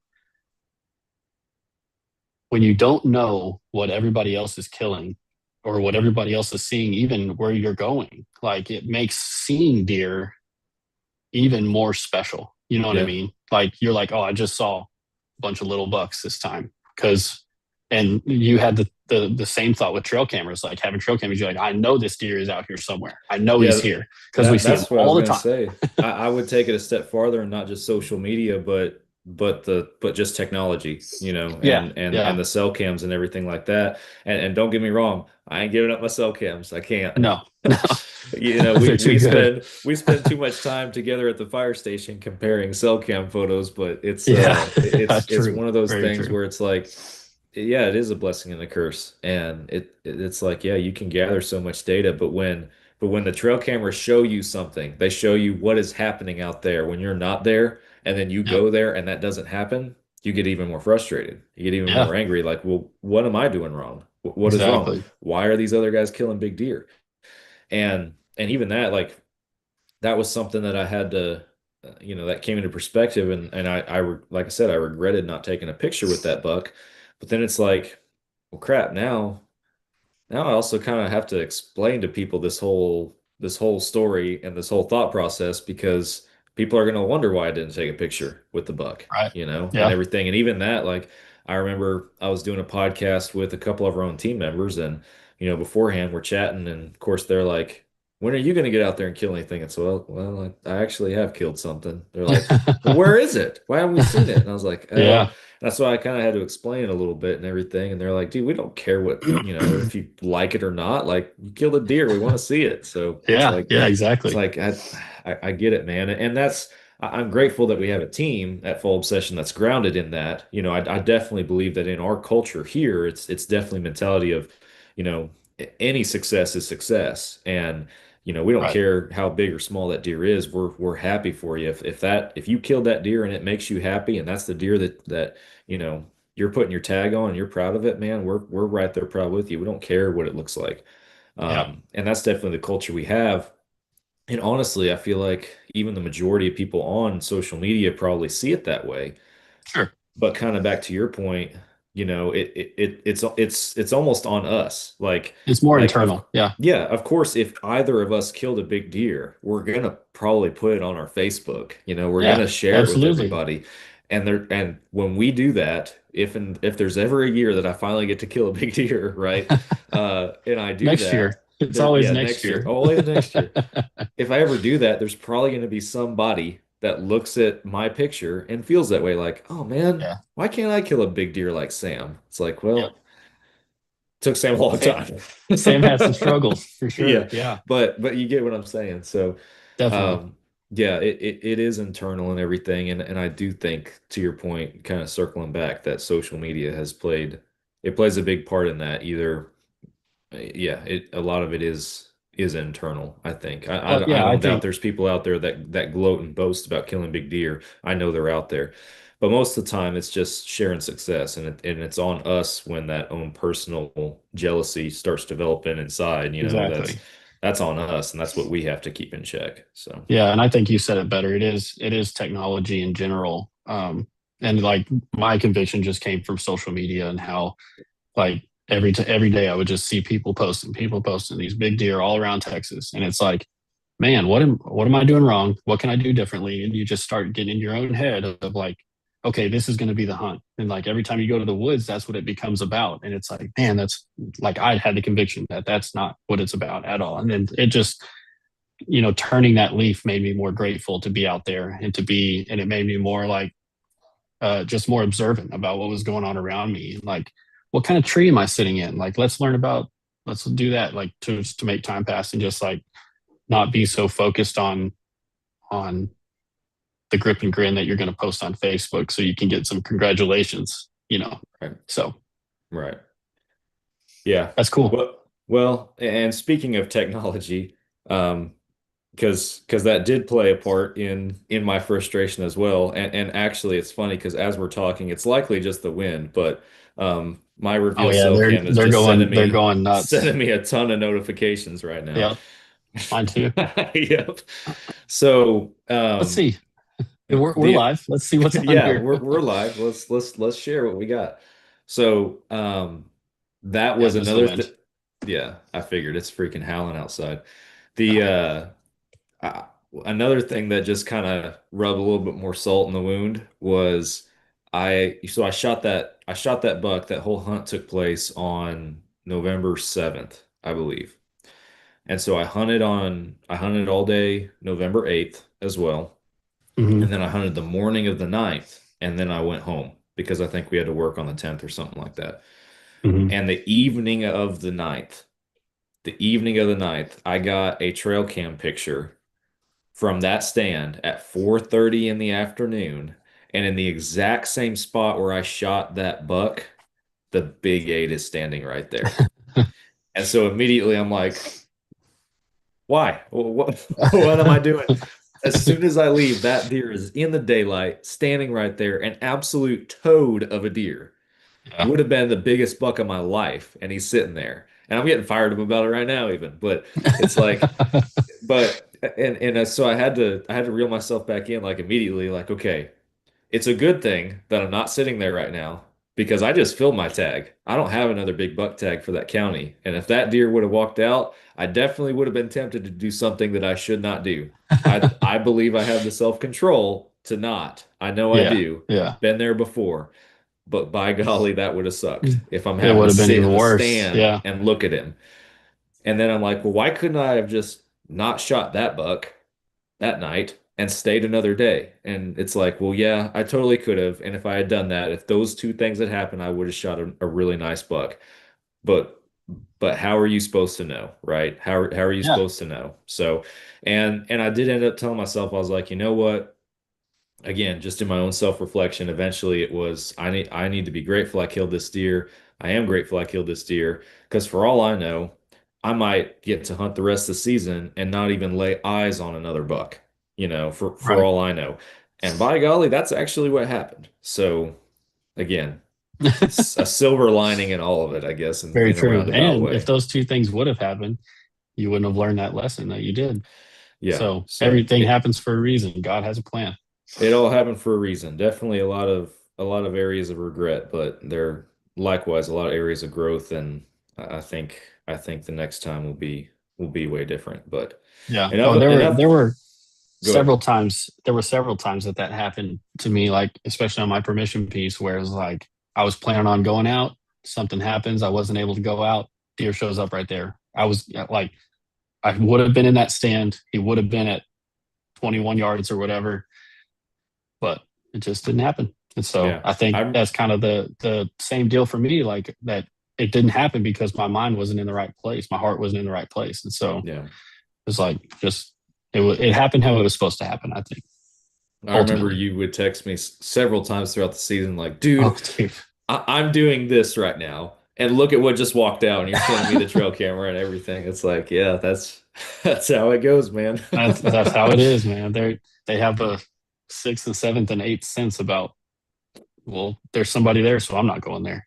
when you don't know what everybody else is killing or what everybody else is seeing, even where you're going, like it makes seeing deer even more special. You know what I Yeah. mean? Like you're like, oh, I just saw a bunch of little bucks this time. Because, and you had the same thought with trail cameras, like having trail cameras. You're like, I know this deer is out here somewhere. I know he's Yeah. here because we see him That's what I was all the gonna time. say. I would take it a step farther and not just social media, but just technology, Yeah, and yeah, the cell cams and everything like that. And don't get me wrong, I ain't giving up my cell cams. I can't. no, no, We they're too good. we spend too much time together at the fire station comparing cell cam photos, but Yeah, yeah, it's true, one of those very things true. where it's like, yeah, it is a blessing and a curse. And it's like, yeah, you can gather so much data, but when the trail cameras show you something, they show you what is happening out there when you're not there, and then you Yep. go there and that doesn't happen, you get even more frustrated. You get even Yeah, more angry, like, well, what am I doing wrong? What is wrong? exactly. Why are these other guys killing big deer? And even that, like, that was something that I had to, that came into perspective, and like I said, I regretted not taking a picture with that buck. But then it's like, well, crap, now I also kind of have to explain to people this whole story and this whole thought process, because people are going to wonder why I didn't take a picture with the buck, Right. and Yeah. everything. And even that, like, I remember I was doing a podcast with a couple of our own team members, and beforehand we're chatting, and of course they're like, "When are you going to get out there and kill anything?" And so, I actually have killed something. They're like, "Well, where is it? Why haven't we seen it?" And I was like, Yeah. that's why I kind of had to explain it a little bit and everything. And they're like, dude, we don't care what, if you like it or not. Like, you killed a deer, we want to see it. So Yeah. Yeah. it's Exactly. like I get it, man. And I'm grateful that we have a team at Full Obsession that's grounded in that. I definitely believe that in our culture here, it's definitely mentality of, any success is success. And We don't Right. care how big or small that deer is. We're happy for you. If you killed that deer and it makes you happy and that's the deer that you're putting your tag on and you're proud of it, man, we're right there proud with you. We don't care what it looks like. Yeah. And that's definitely the culture we have. And honestly, I feel like even the majority of people on social media probably see it that way. Sure. But kind of back to your point, it's almost on us. It's more Like of internal. Yeah. yeah, of course, if either of us killed a big deer, we're gonna probably put it on our Facebook. We're Yeah. gonna share it with Absolutely. everybody. And when we do that, if there's ever a year that I finally get to kill a big deer, right? And I do Next year. that, It's there, always yeah, next next year, year. always next year, if I ever do that, there's probably going to be somebody that looks at my picture and feels that way, like, oh man, Yeah. why can't I kill a big deer like Sam? It's like, Yep. well, took Sam a long Sam, time. Sam has some struggles for Yeah, sure. Yeah. but you get what I'm saying. So, Definitely. um, yeah, it is internal and everything, and I do think to your point, kind of circling back, that social media it plays a big part in that. Either yeah, a lot of it is internal, I think. Well, I yeah, I don't doubt think there's people out there that gloat and boast about killing big deer. I know they're out there. But most of the time it's just sharing success, and it's on us when that own personal jealousy starts developing inside, exactly. that's on us, and that's what we have to keep in check. So, Yeah, and I think you said it better. It is technology in general. And like my conviction just came from social media and how like every day I would just see people posting these big deer all around Texas, and it's like, man, what am I doing wrong? What can I do differently? And you just start getting in your own head of like, okay, this is going to be the hunt, and like every time you go to the woods, that's what it becomes about. And it's like, man, that's like I had the conviction that that's not what it's about at all. And then it just turning that leaf made me more grateful to be out there and it made me more like just more observant about what was going on around me. Like, what kind of tree am I sitting in? Like, let's do that, like to make time pass and just like not be so focused on the grip and grin that you're going to post on Facebook so you can get some congratulations. right, So right. Yeah. that's cool. Well, and speaking of technology, um, because that did play a part in my frustration as well. And actually, it's funny because as we're talking, it's likely just the wind, but my Oh Reveal yeah, cell they're cam is they're just going they're going nuts. sending me a ton of notifications right now. Yeah, mine too. Yep. So Let's see. We're the live. Let's see what's on yeah, here. we're live. Let's share what we got. So that Yeah, was just the another wind. th yeah, I figured it's freaking howling outside. Yeah. The uh, another thing that just kind of rubbed a little bit more salt in the wound was I shot that buck. That whole hunt took place on November 7th, I believe. And so I hunted all day November 8th as well. Hmm. And then I hunted the morning of the 9th, and then I went home because I think we had to work on the 10th or something like that. Hmm. And the evening of the 9th, I got a trail cam picture from that stand at 4:30 in the afternoon, and in the exact same spot where I shot that buck, the big eight is standing right there. And so immediately I'm like, why? What am I doing? As soon as I leave, that deer is in the daylight, standing right there, an absolute toad of a deer. Yeah. Would have been the biggest buck of my life, and he's sitting there. And I'm getting fired up about it right now, even. But it's like, so I had to reel myself back in like immediately, like, okay, it's a good thing that I'm not sitting there right now because I just filled my tag. I don't have another big buck tag for that county. And if that deer would have walked out, I definitely would have been tempted to do something that I should not do. I believe I have the self-control to not. I know I Yeah. do. Yeah. Been there before. But by golly, that would have sucked if I'm It having would to have been sit even in the worse. stand Yeah. and look at him. And then I'm like, well, why couldn't I have just not shot that buck that night and stayed another day? And it's like, well, yeah, I totally could have. And if I had done that, if those two things had happened, I would have shot a really nice buck. But how are you supposed to know, right? How are you Yeah. supposed to know? So, and I did end up telling myself, I was like, you know what? Again, just in my own self-reflection, eventually it was I need to be grateful I killed this deer. I am grateful I killed this deer because for all I know, I might get to hunt the rest of the season and not even lay eyes on another buck, for Right. all I know. And by golly, that's actually what happened. So again, it's a silver lining in all of it, I guess, Very in a true. roundabout And if way. those two things would have happened, you wouldn't have learned that lesson that you did. Yeah. So So everything happens for a reason. God has a plan. it all happened for a reason. Definitely a lot of areas of regret, but there likewise a lot of areas of growth, and I think the next time will be way different. But Yeah. Oh, enough enough. there were Go ahead. several times that happened to me, like especially on my permission piece, where it was like I was planning on going out, something happens, I wasn't able to go out, deer shows up right there. I was like, I would have been in that stand, he would have been at 21 yards or whatever, but it just didn't happen. And so Yeah. I think I'm that's kind of the same deal for me, like that it didn't happen because my mind wasn't in the right place, my heart wasn't in the right place, and so yeah. it's like just it happened how it was supposed to happen. I think I remember ultimately. you would text me several times throughout the season, like, Oh, dude, dude, I'm doing this right now. And look at what just walked out, and you're sending me the trail camera and everything. It's like, yeah, that's that's how it goes, man. that's how it is, man. They have a sixth and seventh and eighth sense about, well, there's somebody there, so I'm not going there.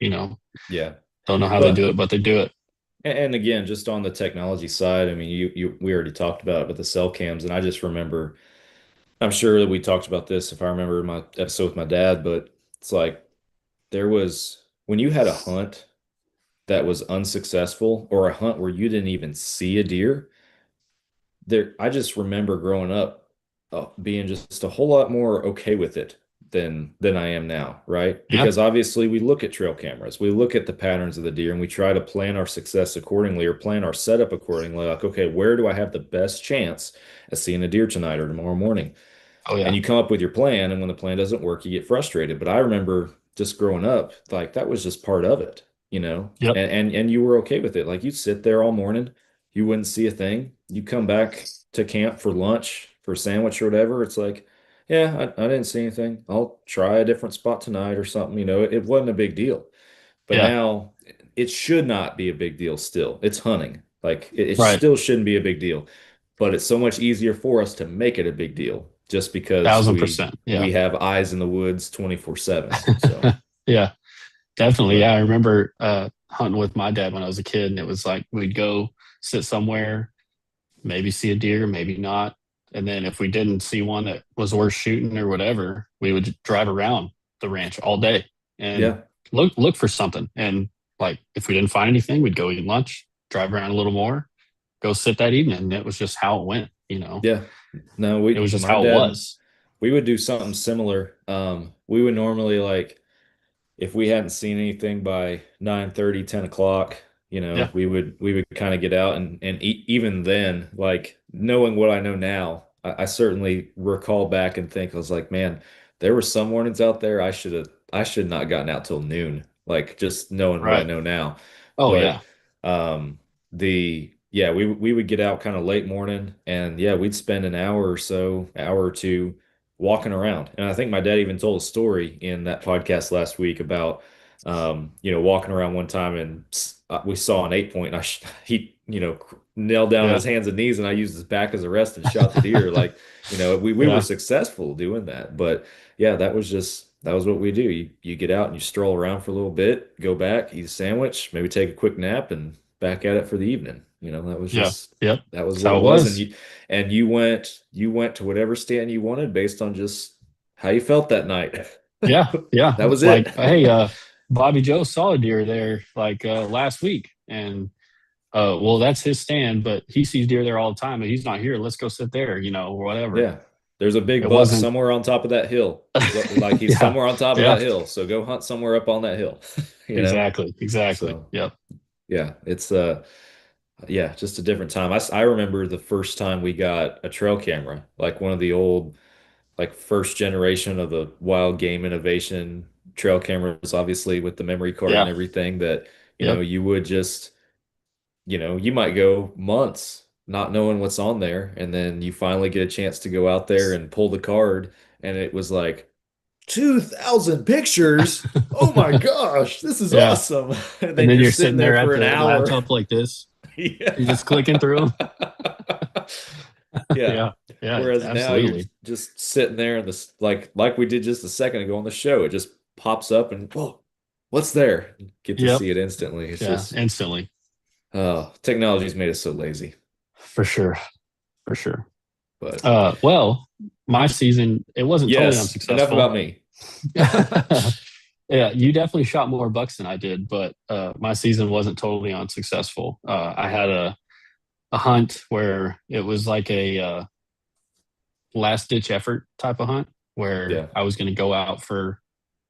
Yeah. Don't know how they do But it, but they do it. and again, just on the technology side, I mean, we already talked about it with the cell cams, and I just remember, I'm sure that we talked about this if I remember my episode with my dad, but it's like there was when you had a hunt that was unsuccessful or a hunt where you didn't even see a deer, there I just remember growing up being just a whole lot more okay with it than I am now, right? Yeah. Because obviously we look at trail cameras, we look at the patterns of the deer, and we try to plan our success accordingly or plan our setup accordingly. Like, okay, where do I have the best chance at seeing a deer tonight or tomorrow morning? Oh And yeah. you come up with your plan, and when the plan doesn't work, you get frustrated. But I remember just growing up, like that was just part of it, Yep. and you were okay with it. Like you'd sit there all morning, you wouldn't see a thing. You come back to camp for lunch, for a sandwich or whatever. It's like, yeah, I didn't see anything. I'll try a different spot tonight or something. It wasn't a big deal. But Yeah. now it should not be a big deal still. It's hunting. Like it Right. still shouldn't be a big deal. But it's so much easier for us to make it a big deal just because Thousand we percent. Yeah. we have eyes in the woods 24/7. So, Yeah. Definitely. Yeah. but I remember hunting with my dad when I was a kid, and it was like we'd go sit somewhere, maybe see a deer, maybe not. And then if we didn't see one that was worth shooting or whatever, we would drive around the ranch all day and yeah, look for something. And like if we didn't find anything, we'd go eat lunch, drive around a little more, go sit that evening. And it was just how it went. yeah. No, It was just my how it dad, was. we would do something similar. We would normally like if we hadn't seen anything by 9:30, 10 o'clock, Yeah. we would kind of get out and even then, like knowing what I know now, I certainly recall back and think I was like, man, there were some mornings out there I should not gotten out till noon, like just knowing what I Right. know now. Oh But yeah. the yeah, we would get out kind of late morning and yeah, we'd spend an hour or so, hour or two walking around. And I think my dad even told a story in that podcast last week about, walking around one time and we saw an 8 point. And he, knelt down on Yeah. his hands and knees, and I used his back as a rest and shot the deer. Like, we were Yeah. successful doing that. But yeah, that was what we do. You get out and you stroll around for a little bit, go back, eat a sandwich, maybe take a quick nap, and back at it for the evening. That was Yeah. just Yep. that was That's what how it it was. And was. you went to whatever stand you wanted based on just how you felt that night. Yeah, yeah. That was Like, it. hey, Bobby Joe saw a deer there like last week, and well, that's his stand, but he sees deer there all the time, and he's not here. Let's go sit there, or whatever. Yeah. There's a big It buck wasn't. somewhere on top of that hill. Like he's Yeah, somewhere on top of yeah. that hill. So go hunt somewhere up on that hill, you know? Exactly, exactly. So Yep. yeah, it's yeah, just a different time. I remember the first time we got a trail camera, like one of the old like first generation of the wild game innovation trail cameras, obviously with the memory card and Yeah. everything that, Yep. you would just, you might go months not knowing what's on there. And then you finally get a chance to go out there and pull the card. And it was like, 2,000 pictures. Oh my gosh, this is Yeah. awesome. And And then then you're you're sitting sitting there there at for an the hour. laptop like this. You're just clicking Yeah. through them. Yeah. Yeah. Yeah. Whereas now you're Absolutely. just sitting there and this like we did just a second ago on the show. It just pops up and whoa, what's there? You get to Yep. see it instantly. It's Yeah. just Instantly. oh, technology's made us so lazy. For sure. For sure. But Well, my season, it wasn't totally yes, enough about unsuccessful. me. Yeah, you definitely shot more bucks than I did, but my season wasn't totally unsuccessful. I had a hunt where it was like a last ditch effort type of hunt where Yeah. I was going to go out for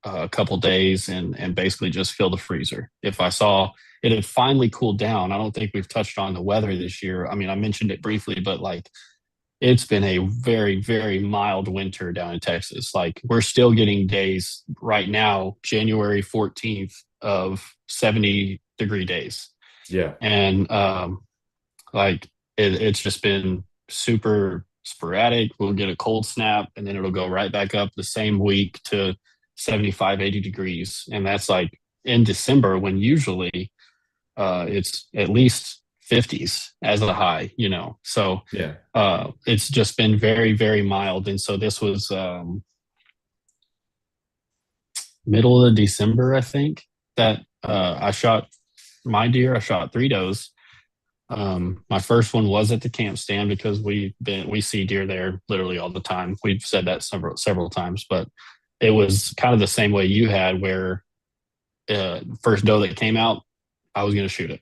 a couple days and basically just fill the freezer. If I saw it had finally cooled down, I don't think we've touched on the weather this year. I mean, I mentioned it briefly, but like it's been a very, very mild winter down in Texas. Like we're still getting days right now, January 14th, of 70-degree days. Yeah. And like it's just been super sporadic. We'll get a cold snap and then it'll go right back up the same week to 75, 80 degrees. And that's like in December when usually it's at least 50s as a high, you know. So Yeah. it's just been very, very mild. And so this was middle of December, I think, that I shot my deer. I shot three does. My first one was at the camp stand because we see deer there literally all the time. We've said that several times, but it was kind of the same way you had, where first doe that came out, I was going to shoot it.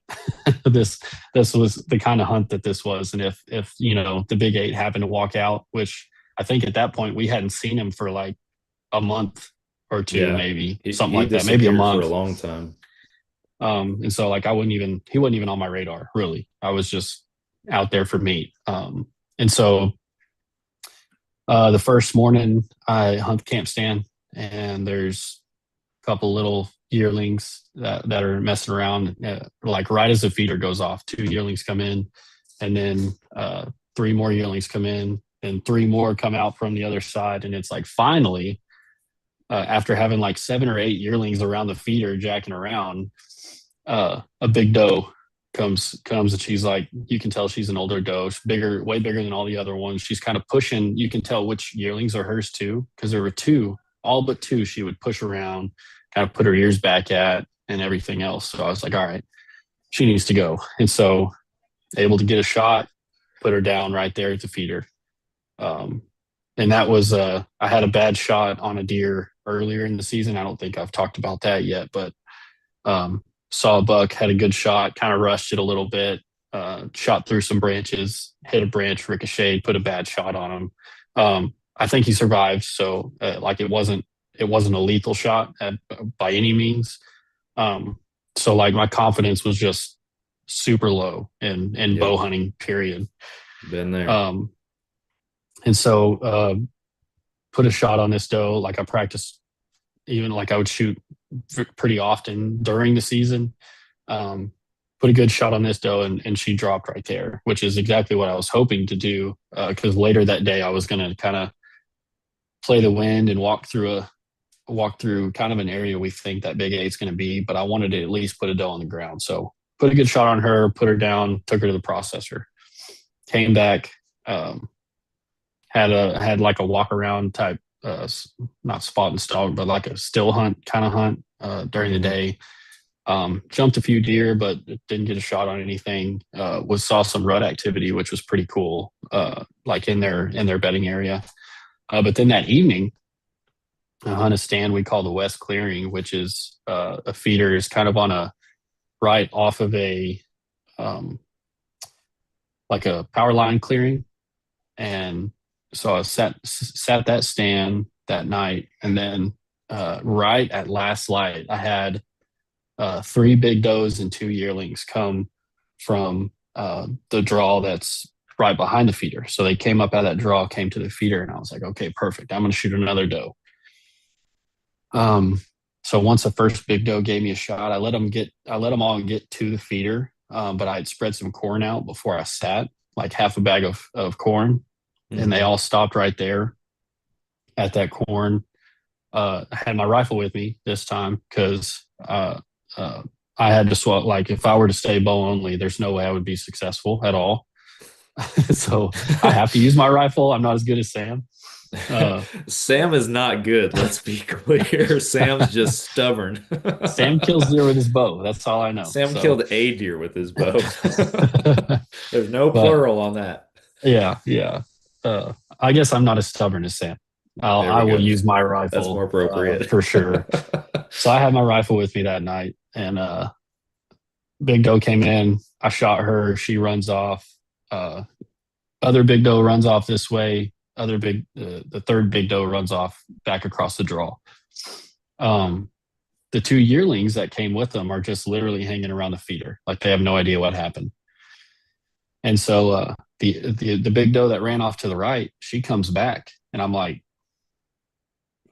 this this was the kind of hunt that this was, and if you know the big eight happened to walk out, which I think at that point we hadn't seen him for like a month or two, Yeah. maybe something He like that, maybe a disappeared for a month. long time. And so like he wasn't even on my radar really. I was just out there for meat. And so the first morning I hunt the camp stand and there's a couple little yearlings that are messing around. Like right as the feeder goes off, two yearlings come in, and then three more yearlings come in, and three more come out from the other side. And it's like finally, after having like seven or eight yearlings around the feeder jacking around, a big doe comes and she's like, you can tell she's an older doe. She's bigger, way bigger than all the other ones. She's kind of pushing. You can tell which yearlings are hers too, because there were two, all but two. She would push around, kind of put her ears back at, and everything else. So I was like, all right, she needs to go. And so able to get a shot, put her down right there at the feeder. Um, and that was I had a bad shot on a deer earlier in the season. I don't think I've talked about that yet, but saw a buck, had a good shot, kind of rushed it a little bit, shot through some branches, hit a branch, ricocheted, put a bad shot on him. I think he survived, so like it wasn't a lethal shot by any means. So like my confidence was just super low in bow Yep. hunting, period. Been there. Um, and so put a shot on this doe. Like I practiced, even like I would shoot pretty often during the season. Um, put a good shot on this doe, and she dropped right there, which is exactly what I was hoping to do. Because later that day, I was going to kind of play the wind and walk through kind of an area we think that big eight's going to be. But I wanted to at least put a doe on the ground, so put a good shot on her, put her down, took her to the processor, came back, had like a walk around type, not spot and stalk, but like a still hunt kind of hunt during the Hmm. day. Jumped a few deer, but didn't get a shot on anything. Was saw some rut activity, which was pretty cool, like in their bedding area. But then that evening, I hunt a stand we call the West Clearing, which is a feeder is kind of on a right off of a like a power line clearing. And so I sat that stand that night, and then right at last light, I had three big does and two yearlings come from the draw that's right behind the feeder. So they came up out of that draw, came to the feeder, and I was like, okay, perfect. I'm going to shoot another doe. Um, so once the first big doe gave me a shot, I let them all get to the feeder. But I had spread some corn out before I sat, like half a bag of corn, and they Hmm. all stopped right there at that corn. I had my rifle with me this time because uh, I had to swap. Like, if I were to stay bow only, there's no way I would be successful at all. So I have to use my rifle. I'm not as good as Sam. Uh, Sam is not good, let's be clear. Sam's just stubborn. Sam kills deer with his bow. That's all I know. Sam So, killed a deer with his bow. There's no but plural on that. yeah, yeah. I guess I'm not as stubborn as Sam. There I we will go. use my That's more rifle appropriate. for sure. So I had my rifle with me that night, and Big Doe came in. I shot her. She runs off. Uh, Other Big Doe runs off this way. The third Big Doe runs off back across the draw. Um, the two yearlings that came with them are just literally hanging around the feeder, like they have no idea what happened. And so the Big Doe that ran off to the right, she comes back, and I'm like,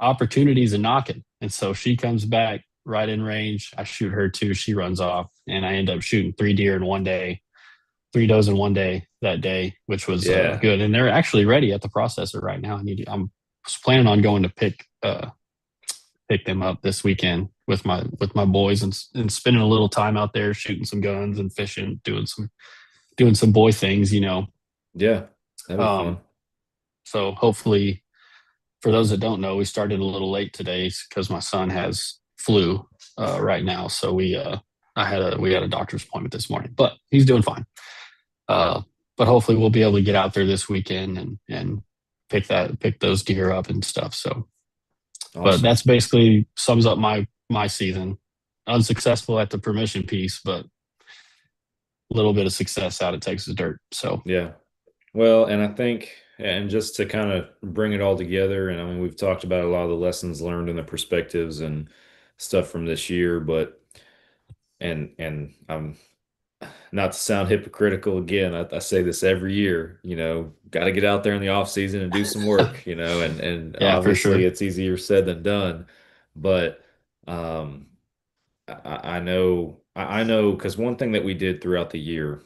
opportunities and knocking. And so she comes back right in range. I shoot her too. She runs off, and I end up shooting 3 deer in one day, 3 does in one day that day, which was Yeah. good. And they're actually ready at the processor right now. I'm was planning on going to pick them up this weekend with my boys and spending a little time out there shooting some guns and fishing, doing some boy things, you know. Yeah. That'd be fun. Um, so hopefully, for those that don't know, we started a little late today because my son has flu right now. So we had a doctor's appointment this morning, but he's doing fine. Uh, but hopefully we'll be able to get out there this weekend and pick those deer up and stuff. So, but Awesome. that's basically sums up my season. Unsuccessful at the permission piece, but a little bit of success out of Texas dirt. So Yeah. Well, and I think, and just to kind of bring it all together, and I mean, we've talked about a lot of the lessons learned and the perspectives and stuff from this year, but and I'm not to sound hypocritical again, I say this every year, got to get out there in the off season and do some work, and yeah, for obviously sure. it's easier said than done, but um, I know because one thing that we did throughout the year,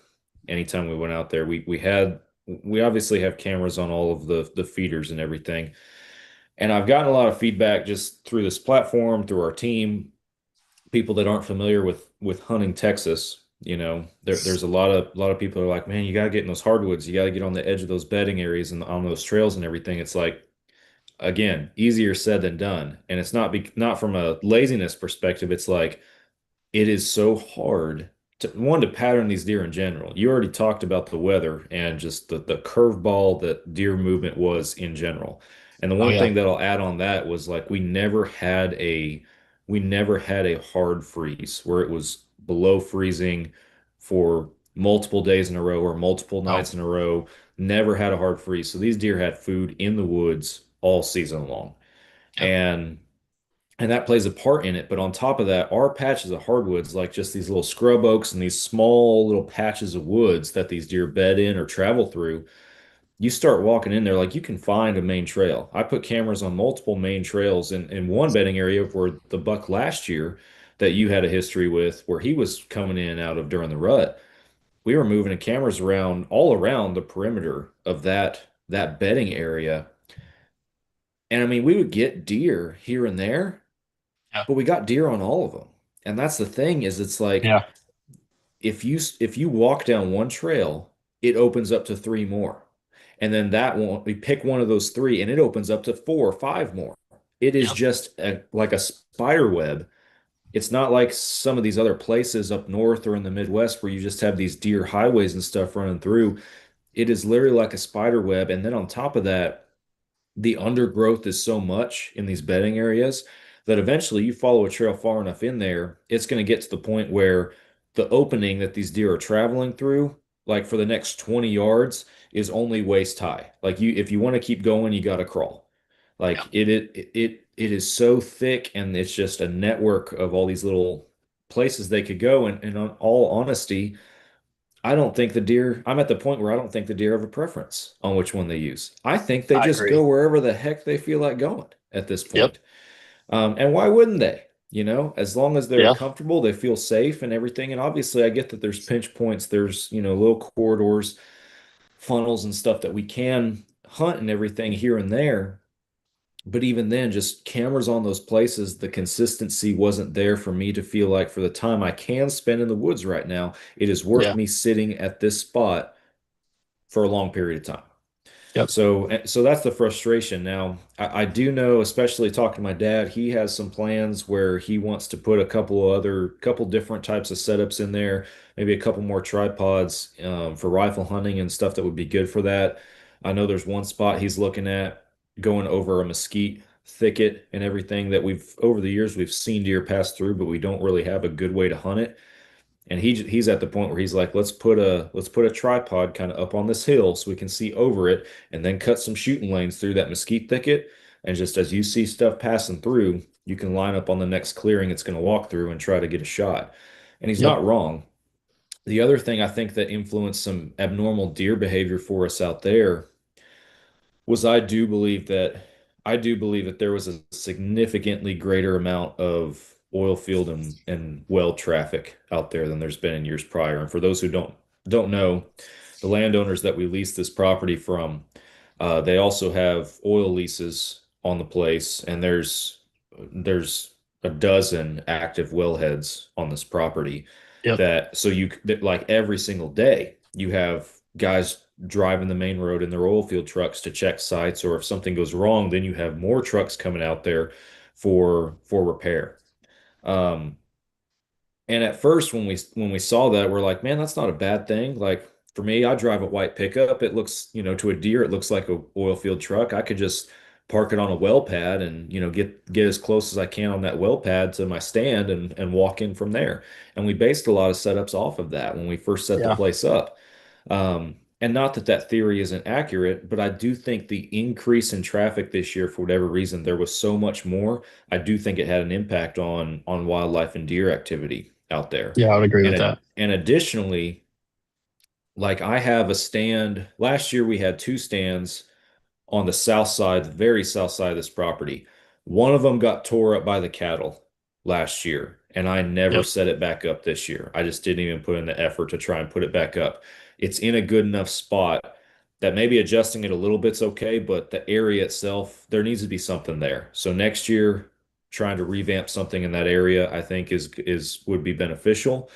anytime we went out there, we obviously have cameras on all of the feeders and everything, and I've gotten a lot of feedback just through this platform, through our team, people that aren't familiar with hunting Texas, there's a lot of people are like, man, you got to get in those hardwoods, you got to get on the edge of those bedding areas and on those trails and everything. It's like, again, easier said than done, and it's not from a laziness perspective. It's like it is so hard to pattern these deer in general. You already talked about the weather and just the curveball that deer movement was in general. And the Oh one yeah, thing that I'll add on that was like we never had a hard freeze where it was below freezing for multiple days in a row or multiple oh nights in a row. Never had a hard freeze. So these deer had food in the woods all season long. yep, And that plays a part in it. But on top of that, our patches of hardwoods, like just these little scrub oaks and these small little patches of woods that these deer bed in or travel through, you start walking in there, like you can find a main trail. I put cameras on multiple main trails in one bedding area where the buck last year that you had a history with, where he was coming in and out of during the rut. We were moving the cameras around all around the perimeter of that bedding area. And I mean, we would get deer here and there, yeah, but we got deer on all of them. And that's the thing is it's like yeah, if you walk down one trail, it opens up to three more. And then that one, we pick one of those three and it opens up to four or five more. It is yep, just like a spider web. It's not like some of these other places up north or in the Midwest where you just have these deer highways and stuff running through. It is literally like a spider web. And then on top of that, the undergrowth is so much in these bedding areas that eventually you follow a trail far enough in there, it's going to get to the point where the opening that these deer are traveling through, like for the next 20 yards, is only waist high. Like if you want to keep going, you got to crawl. yep. Like it is so thick, and it's just a network of all these little places they could go. And on all honesty, I'm at the point where I don't think the deer have a preference on which one they use. I think they I just agree. go wherever the heck they feel like going at this Yep, point. And why wouldn't they? As long as they're yeah, comfortable, they feel safe and everything. And obviously, I get that there's pinch points, there's, little corridors, funnels and stuff that we can hunt and everything here and there. But even then, just cameras on those places, the consistency wasn't there for me to feel like for the time I can spend in the woods right now, it is worth Yeah. me sitting at this spot for a long period of time. Yep. So that's the frustration. Now, I do know, especially talking to my dad, he has some plans where he wants to put a couple different types of setups in there, maybe a couple more tripods for rifle hunting and stuff that would be good for that. I know there's one spot he's looking at going over a mesquite thicket and everything that we've over the years we've seen deer pass through, but we don't really have a good way to hunt it. And he's at the point where he's like, let's put a tripod kind of up on this hill so we can see over it, and then cut some shooting lanes through that mesquite thicket. And just as you see stuff passing through, you can line up on the next clearing it's going to walk through and try to get a shot. And he's Yep. not wrong. The other thing I think that influenced some abnormal deer behavior for us out there was I do believe that there was a significantly greater amount of oil field and well traffic out there than there's been in years prior. And for those who don't know, the landowners that we lease this property from, they also have oil leases on the place, and there's a dozen active wellheads on this property Yep. that like every single day you have guys driving the main road in their oil field trucks to check sites, or if something goes wrong, then you have more trucks coming out there for repair. Um, and at first, when we saw that, we're like, man, that's not a bad thing. Like for me, I drive a white pickup. It looks, to a deer, it looks like a oil field truck. I could just park it on a well pad and, get as close as I can on that well pad to my stand and walk in from there. And we based a lot of setups off of that when we first set the Yeah. place up. And not that that theory isn't accurate, but I do think the increase in traffic this year, for whatever reason, there was so much more. I do think it had an impact on wildlife and deer activity out there. Yeah. I would agree with And that. and additionally, like I have a stand. Last year we had two stands on the south side, the very south side of this property. One of them got tore up by the cattle last year, and I never Yep. set it back up this year. I just didn't even put in the effort to try and put it back up. It's in a good enough spot that maybe adjusting it a little bit's okay, but the area itself, there needs to be something there. So next year, trying to revamp something in that area, I think is would be beneficial.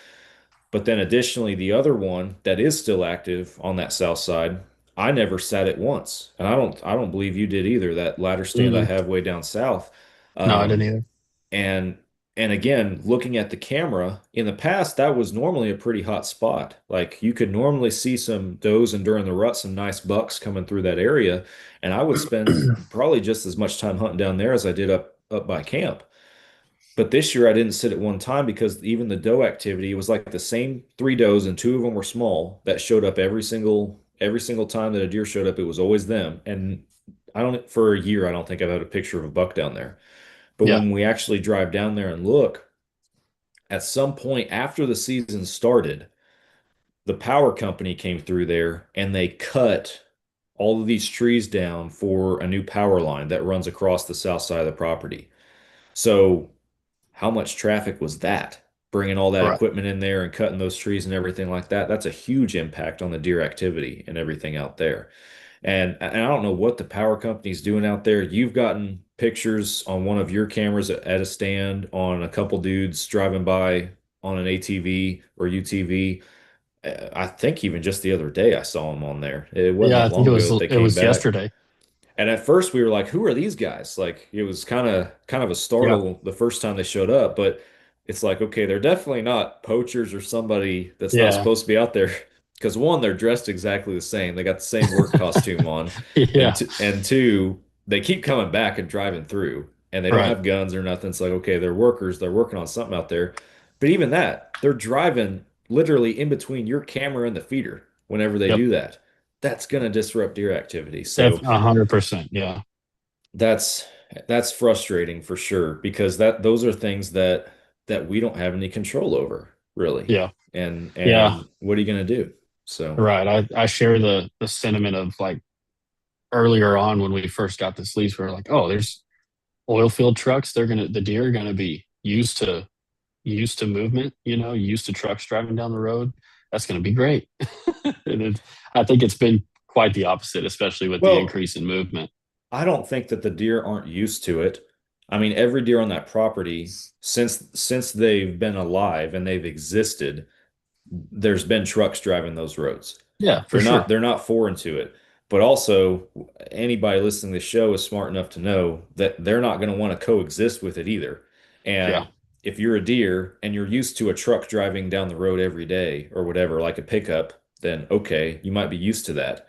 But then additionally, the other one that is still active on that south side, I never sat it once. And I don't believe you did either, that ladder stand I Mm, have way down south. no, I didn't Um, either. and and again, looking at the camera, in the past, that was normally a pretty hot spot. Like you could normally see some does and during the rut, some nice bucks coming through that area. And I would spend probably just as much time hunting down there as I did up by camp. But this year I didn't sit at one time because even the doe activity, it was like the same three does and two of them were small that showed up every single time that a deer showed up, it was always them. And I don't for a year I don't think I've had a picture of a buck down there. But Yeah. when we actually drive down there and look, at some point after the season started, the power company came through there and they cut all of these trees down for a new power line that runs across the south side of the property. So how much traffic was that? Bringing all that Right. equipment in there and cutting those trees and everything like that. That's a huge impact on the deer activity and everything out there. And I don't know what the power company's doing out there. You've gotten pictures on one of your cameras at a stand on a couple dudes driving by on an ATV or UTV. I think even just the other day I saw them on there. It wasn't Yeah. that I think it long ago was that they it came was back. yesterday. And at first we were like, who are these guys? Like it was kind of a Yeah. startle the first time they showed up, but it's like, okay, they're definitely not poachers or somebody that's not Yeah. supposed to be out there. Because one, they're dressed exactly the same. They got the same work costume on. And Yeah. two, they keep coming back and driving through and they don't Right. have guns or nothing. It's like, okay, they're workers, they're working on something out there. But even that, they're driving literally in between your camera and the feeder whenever they Yep. do that. That's going to disrupt deer activity. So 100%. Yeah. that's that's frustrating for sure because those are things that we don't have any control over, really. Yeah. Yeah. And what are you going to do? So, Right. I share the sentiment of like earlier on when we first got this lease, we were like, oh, there's oil field trucks. The deer are gonna be used to movement, used to trucks driving down the road. That's gonna be great. And I think it's been quite the opposite, especially with the well, increase in movement. I don't think that the deer aren't used to it. I mean, every deer on that property, since they've been alive and they've existed, there's been trucks driving those roads. Yeah, for They're not sure. they're not foreign to it. But also, anybody listening to the show is smart enough to know that they're not going to want to coexist with it either. Yeah, And if you're a deer and you're used to a truck driving down the road every day or whatever, like a pickup, then okay, you might be used to that.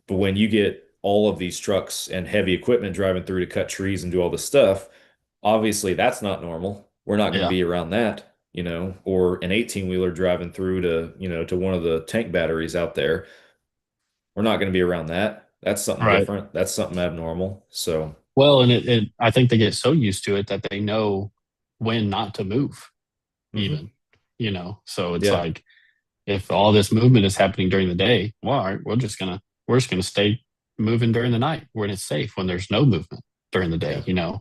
But when you get all of these trucks and heavy equipment driving through to cut trees and do all this stuff, obviously that's not normal. We're not going to yeah, be around that, or an 18 wheeler driving through to one of the tank batteries out there. We're not going to be around that. That's something right. different. That's something abnormal. So, Well, and I think they get so used to it that they know when not to move, mhm. even, So it's Yeah, like if all this movement is happening during the day, well, all right, we're just gonna stay moving during the night when it's safe when there's no movement during the yeah, day.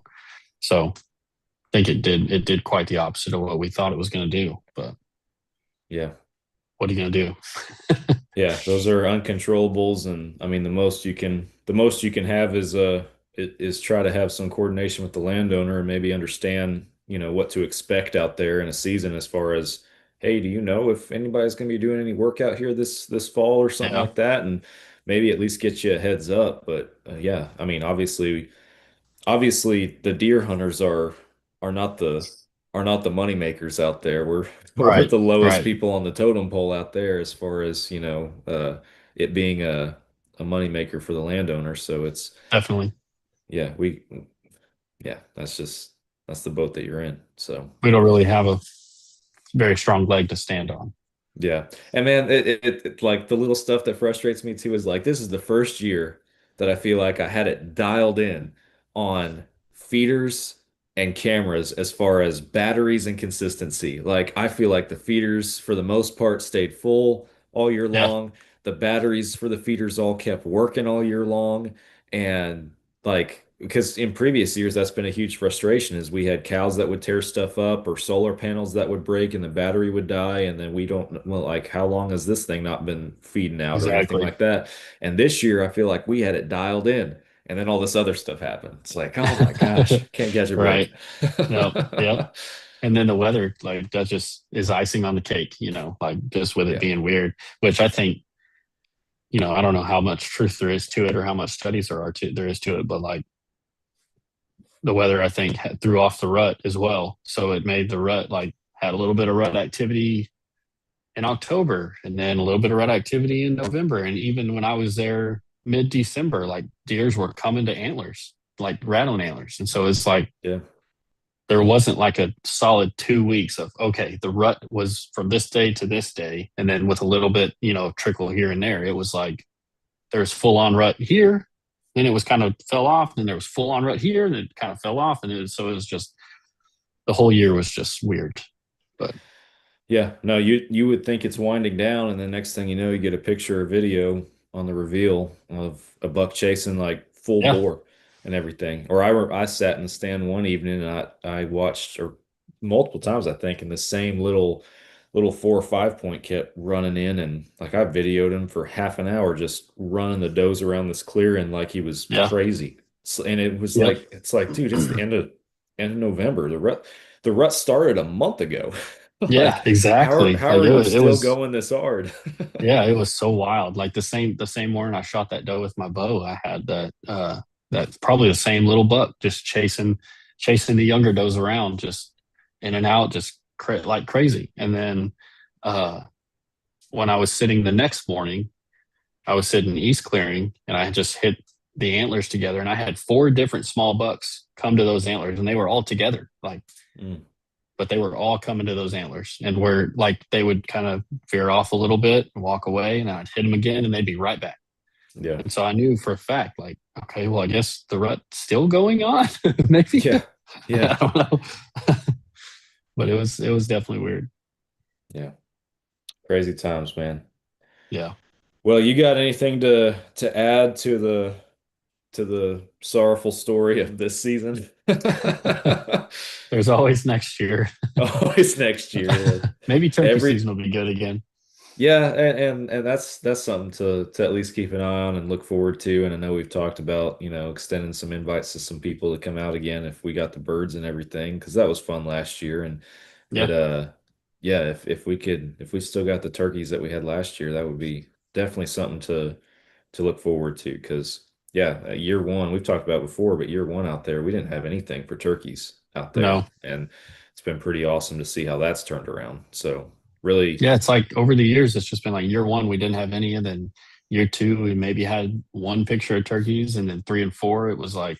So I think it did quite the opposite of what we thought it was gonna do. But yeah. what are you gonna do? Yeah, those are uncontrollables, and I mean the most you can have is try to have some coordination with the landowner and maybe understand, what to expect out there in a season as far as, hey, do you know if anybody's going to be doing any work out here this fall or something Yeah, like that, and maybe at least get you a heads up. But yeah, I mean, obviously the deer hunters are not the are not the money makers out there. We're we're right, the lowest right, people on the totem pole out there as far as, it being a money maker for the landowner. So it's definitely. yeah, yeah, that's the boat that you're in. So We don't really have a very strong leg to stand on. yeah. And man, like the little stuff that frustrates me too is like this is the first year that I feel like I had it dialed in on feeders and cameras as far as batteries and consistency. Like I feel like the feeders for the most part stayed full all year Yeah, long. The batteries for the feeders all kept working all year long. And like because in previous years that's been a huge frustration is we had cows that would tear stuff up or solar panels that would break and the battery would die and then we don't well like how long has this thing not been feeding out or anything exactly. like that. And this year I feel like we had it dialed in and then all this other stuff happened. It's like, oh my gosh, can't catch a Right. break. Yep. Yep. And then the weather, like that just is icing on the cake, like just with it Yeah. being weird, which I think, I don't know how much truth there is to it or how much studies there is to it, but like the weather, I think threw off the rut as well. So it made the rut like had a little bit of rut activity in October and then a little bit of rut activity in November. And even when I was there mid-December, like deers were coming to antlers, like rattling antlers. And so it's like, Yeah. there wasn't like a solid 2 weeks of okay, the rut was from this day to this day, and then with a little bit, trickle here and there. It was like there's full on rut here, then it was kind of fell off, then there was full on rut here, and it kind of fell off, and so it was just the whole year was just weird. But Yeah, no, you would think it's winding down, and the next thing you know, you get a picture or video on the reveal of a buck chasing like full yeah, bore and everything. Or I sat in the stand one evening and I watched or multiple times I think, and the same little 4 or 5 point kept running in, and like I videoed him for half an hour just running the does around this clearing like he was yeah, crazy. And it was yep, like it's like, dude, it's the end of November. The rut started a month ago. yeah, Like, exactly. how Like are it you was, it still was, going this hard? yeah, it was so wild. Like the same morning I shot that doe with my bow, I had that probably the same little buck just chasing the younger does around, just in and out, just like crazy. And then uh, when I was sitting the next morning, I was sitting east clearing, and I had just hit the antlers together, and I had four different small bucks come to those antlers, and they were all together, like, Mm, but they were all coming to those antlers, and where like they would kind of veer off a little bit and walk away, and I'd hit them again, and they'd be right back. yeah. And so I knew for a fact, like, okay, well, I guess the rut's still going on. Maybe Yeah. I Yeah. don't know, but it was definitely weird. Yeah. Crazy times, man. Yeah, Well, you got anything to add to the sorrowful story of this season? there's always next year. Always next year. Maybe turkey Every season will be good again. Yeah, and that's something to at least keep an eye on and look forward to. And I know we've talked about, extending some invites to some people to come out again if we got the birds and everything, because that was fun last year. And it Yeah, yeah, if we still got the turkeys that we had last year, that would be definitely something to look forward to. Because yeah, year one, we've talked about before, but year one out there, we didn't have anything for turkeys out no, there. And it's been pretty awesome to see how that's turned around. So really. yeah, it's like over the years, it's just been like year one, we didn't have any. And then year two, we maybe had one picture of turkeys. And then three and four, it was like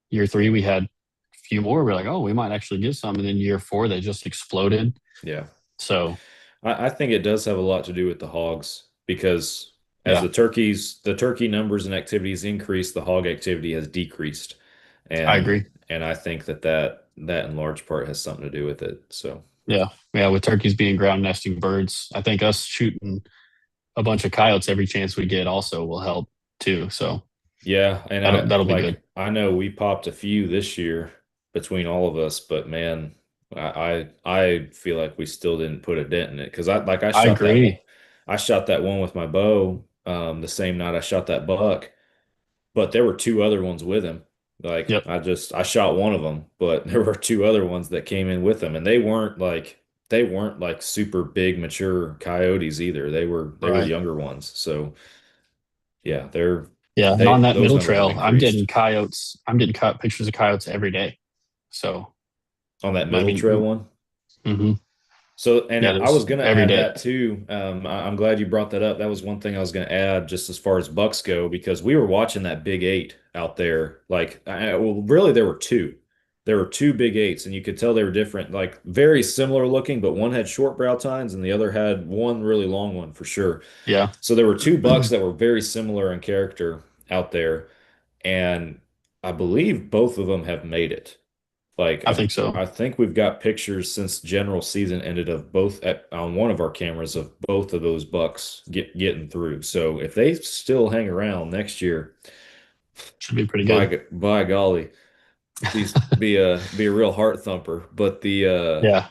year three, we had a few more. We're like, oh, we might actually get some. And then year four, they just exploded. Yeah. So, I think it does have a lot to do with the hogs because as yeah, the turkey numbers and activities increase, the hog activity has decreased. I And agree. I think that in large part has something to do with it. So Yeah. Yeah. With turkeys being ground nesting birds, I think us shooting a bunch of coyotes every chance we get also will help too. So yeah, and that'll be good. I know we popped a few this year between all of us, but man, I feel like we still didn't put a dent in it because I I shot that one agree. I shot that one with my bow the same night I shot that buck. But there were two other ones with him. Like Yep. I shot one of them, but there were two other ones that came in with him, and they weren't like super big mature coyotes either. They were Right. younger ones. So yeah, Yeah. And on that those middle numbers have trail, I'm increased getting coyotes. I'm getting pictures of coyotes every day. So on that my, middle trail one. mhm. So, and Yeah, I was there's going to every add day. that too. I'm glad you brought that up. That was one thing I was going to add just as far as bucks go, because we were watching that big eight out there. Well, really, there were two. There were two big eights, and you could tell they were different, like very similar looking, but one had short brow tines and the other had one really long one for sure. Yeah. So there were two bucks that were very similar in character out there, and I believe both of them have made it. Like I think so. I think we've got pictures since general season ended of on one of our cameras of both of those bucks getting through. So if they still hang around next year, Should be pretty good. by golly, be a real heart thumper. But the Yeah.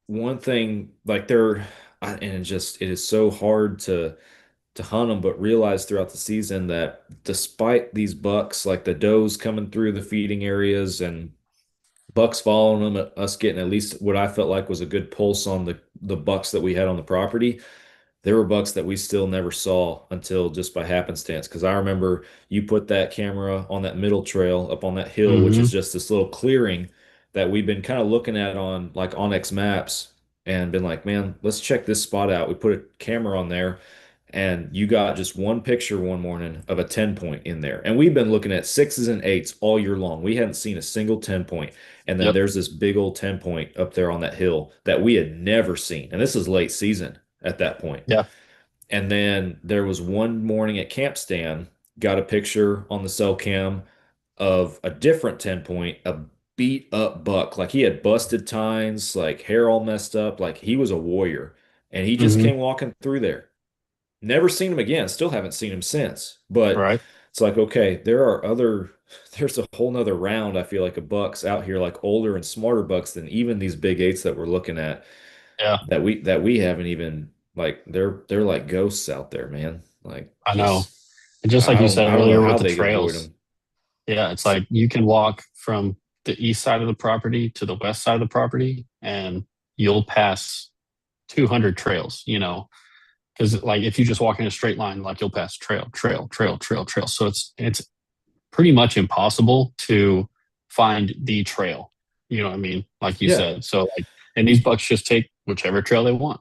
one thing like and it is so hard to hunt them, but realize throughout the season that despite these bucks, like the does coming through the feeding areas and bucks following them, us getting at least what I felt like was a good pulse on the bucks that we had on the property. There were bucks that we still never saw until just by happenstance. Because I remember you put that camera on that middle trail up on that hill, which is Hmm. just this little clearing that we've been kind of looking at on like Onyx maps and been like, man, let's check this spot out. We put a camera on there and you got just one picture one morning of a 10 point in there. And we've been looking at sixes and eights all year long. We hadn't seen a single 10 point. And then Yep. there's this big old 10 point up there on that hill that we had never seen. And this is late season at that point. Yeah. And then there was one morning at camp stand, got a picture on the cell cam of a different 10 point, a beat up buck. Like he had busted tines, like hair all messed up, like he was a warrior. And he just Hmm. came walking through there. Never seen him again. Still haven't seen him since. But Right. it's like, okay, there's a whole nother round, I feel like, of bucks out here, like older and smarter bucks than even these big eights that we're looking at Yeah. that we haven't even like they're like ghosts out there, man. Like I know. just And just like you said I don't know earlier how with the they avoid trails, them. yeah, it's like you can walk from the east side of the property to the west side of the property and you'll pass 200 trails, because like if you just walk in a straight line, like you'll pass trail, trail, trail, trail, trail. So it's pretty much impossible to find the trail. You know what I mean? Like you Yeah. said. So like, and these bucks just take whichever trail they want.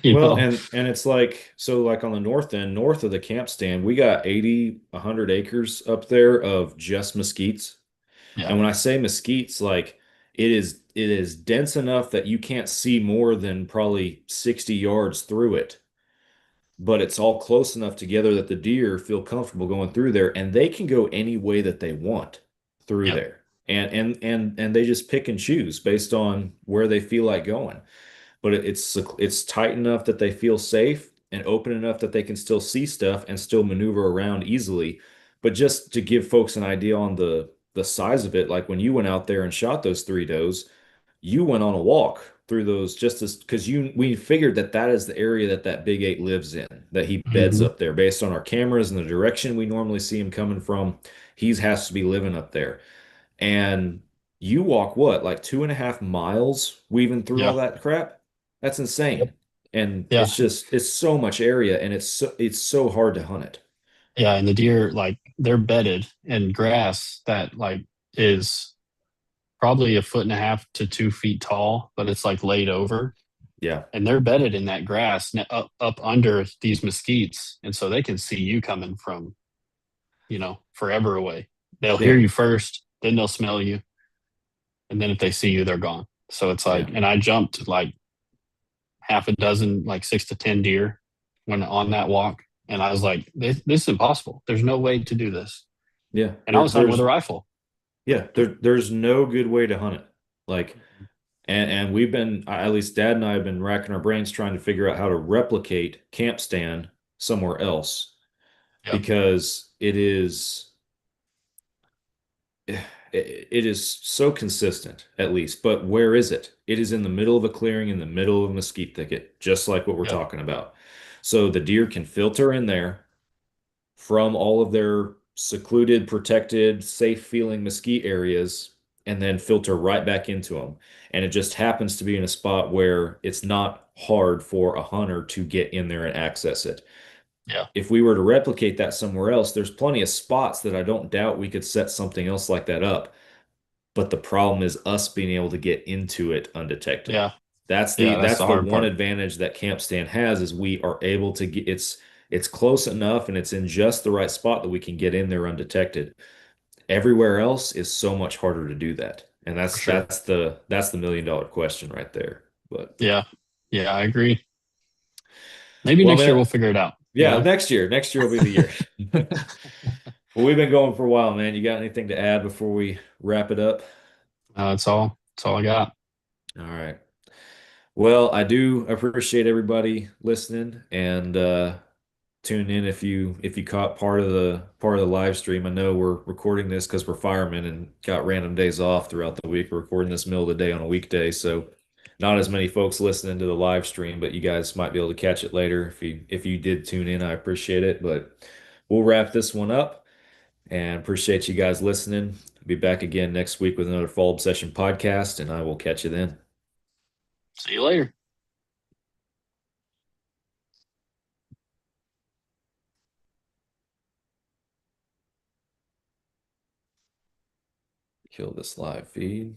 you Well, know? and it's like so like on the north end, north of the camp stand, we got 80, 100 acres up there of just mesquites. Yeah. And when I say mesquites, like it is dense enough that you can't see more than probably 60 yards through it. But it's all close enough together that the deer feel comfortable going through there and they can go any way that they want through Yep. there. And they just pick and choose based on where they feel like going. But it's tight enough that they feel safe and open enough that they can still see stuff and still maneuver around easily. But just to give folks an idea on the size of it, like when you went out there and shot those three does, you went on a walk through those just as because we figured that that is the area that that big eight lives in, that he beds Hmm. up there based on our cameras and the direction we normally see him coming from. He has to be living up there. And you walk what, like 2.5 miles weaving through all Yeah. that crap? That's Yep. insane. And Yeah. it's so much area and it's so hard to hunt it. Yeah. And the deer, like, they're bedded in grass that, like, is probably a foot and a half to 2 feet tall, but it's like laid over. Yeah. And they're bedded in that grass up under these mesquites. And so they can see you coming from, forever away. They'll hear Yeah. you first, then they'll smell you. And then if they see you, they're gone. So it's Yeah. like, and I jumped like half a dozen, like 6 to 10 deer when on that walk. And I was like, this is impossible. There's no way to do this. Yeah. And I was hunting with a rifle. There's no good way to hunt it. Like, and we've been, at least Dad and I have been racking our brains trying to figure out how to replicate camp stand somewhere else Yeah. because it is so consistent, at least. But where is it? It is in the middle of a clearing in the middle of a mesquite thicket, just like what we're Yeah. talking about. So the deer can filter in there from all of their secluded, protected, safe feeling mesquite areas and then filter right back into them. And it just happens to be in a spot where it's not hard for a hunter to get in there and access it. Yeah. If we were to replicate that somewhere else, there's plenty of spots that I don't doubt we could set something else like that up. But the problem is us being able to get into it undetected. Yeah. That's the Yeah. That's that's the the hard one part. advantage that Camp Stand has is we are able to get it's close enough and it's in just the right spot that we can get in there undetected. Everywhere else is so much harder to do that. And For that's sure. that's the $1 million question right there. But Yeah. Yeah. I agree. Maybe well, next year man, we'll figure it out, yeah, next year will be the year. Well, we've been going for a while, man. You got anything to add before we wrap it up? That's all I got. All right. Well, I do appreciate everybody listening and tune in if you caught part of the live stream. I know we're recording this because we're firemen and got random days off throughout the week. We're recording this middle of the day on a weekday, so not as many folks listening to the live stream, but you guys might be able to catch it later if you did tune in. I appreciate it, but we'll wrap this one up and appreciate you guys listening. Be back again next week with another Fall Obsession podcast, and I will catch you then. See you later. Kill this live feed.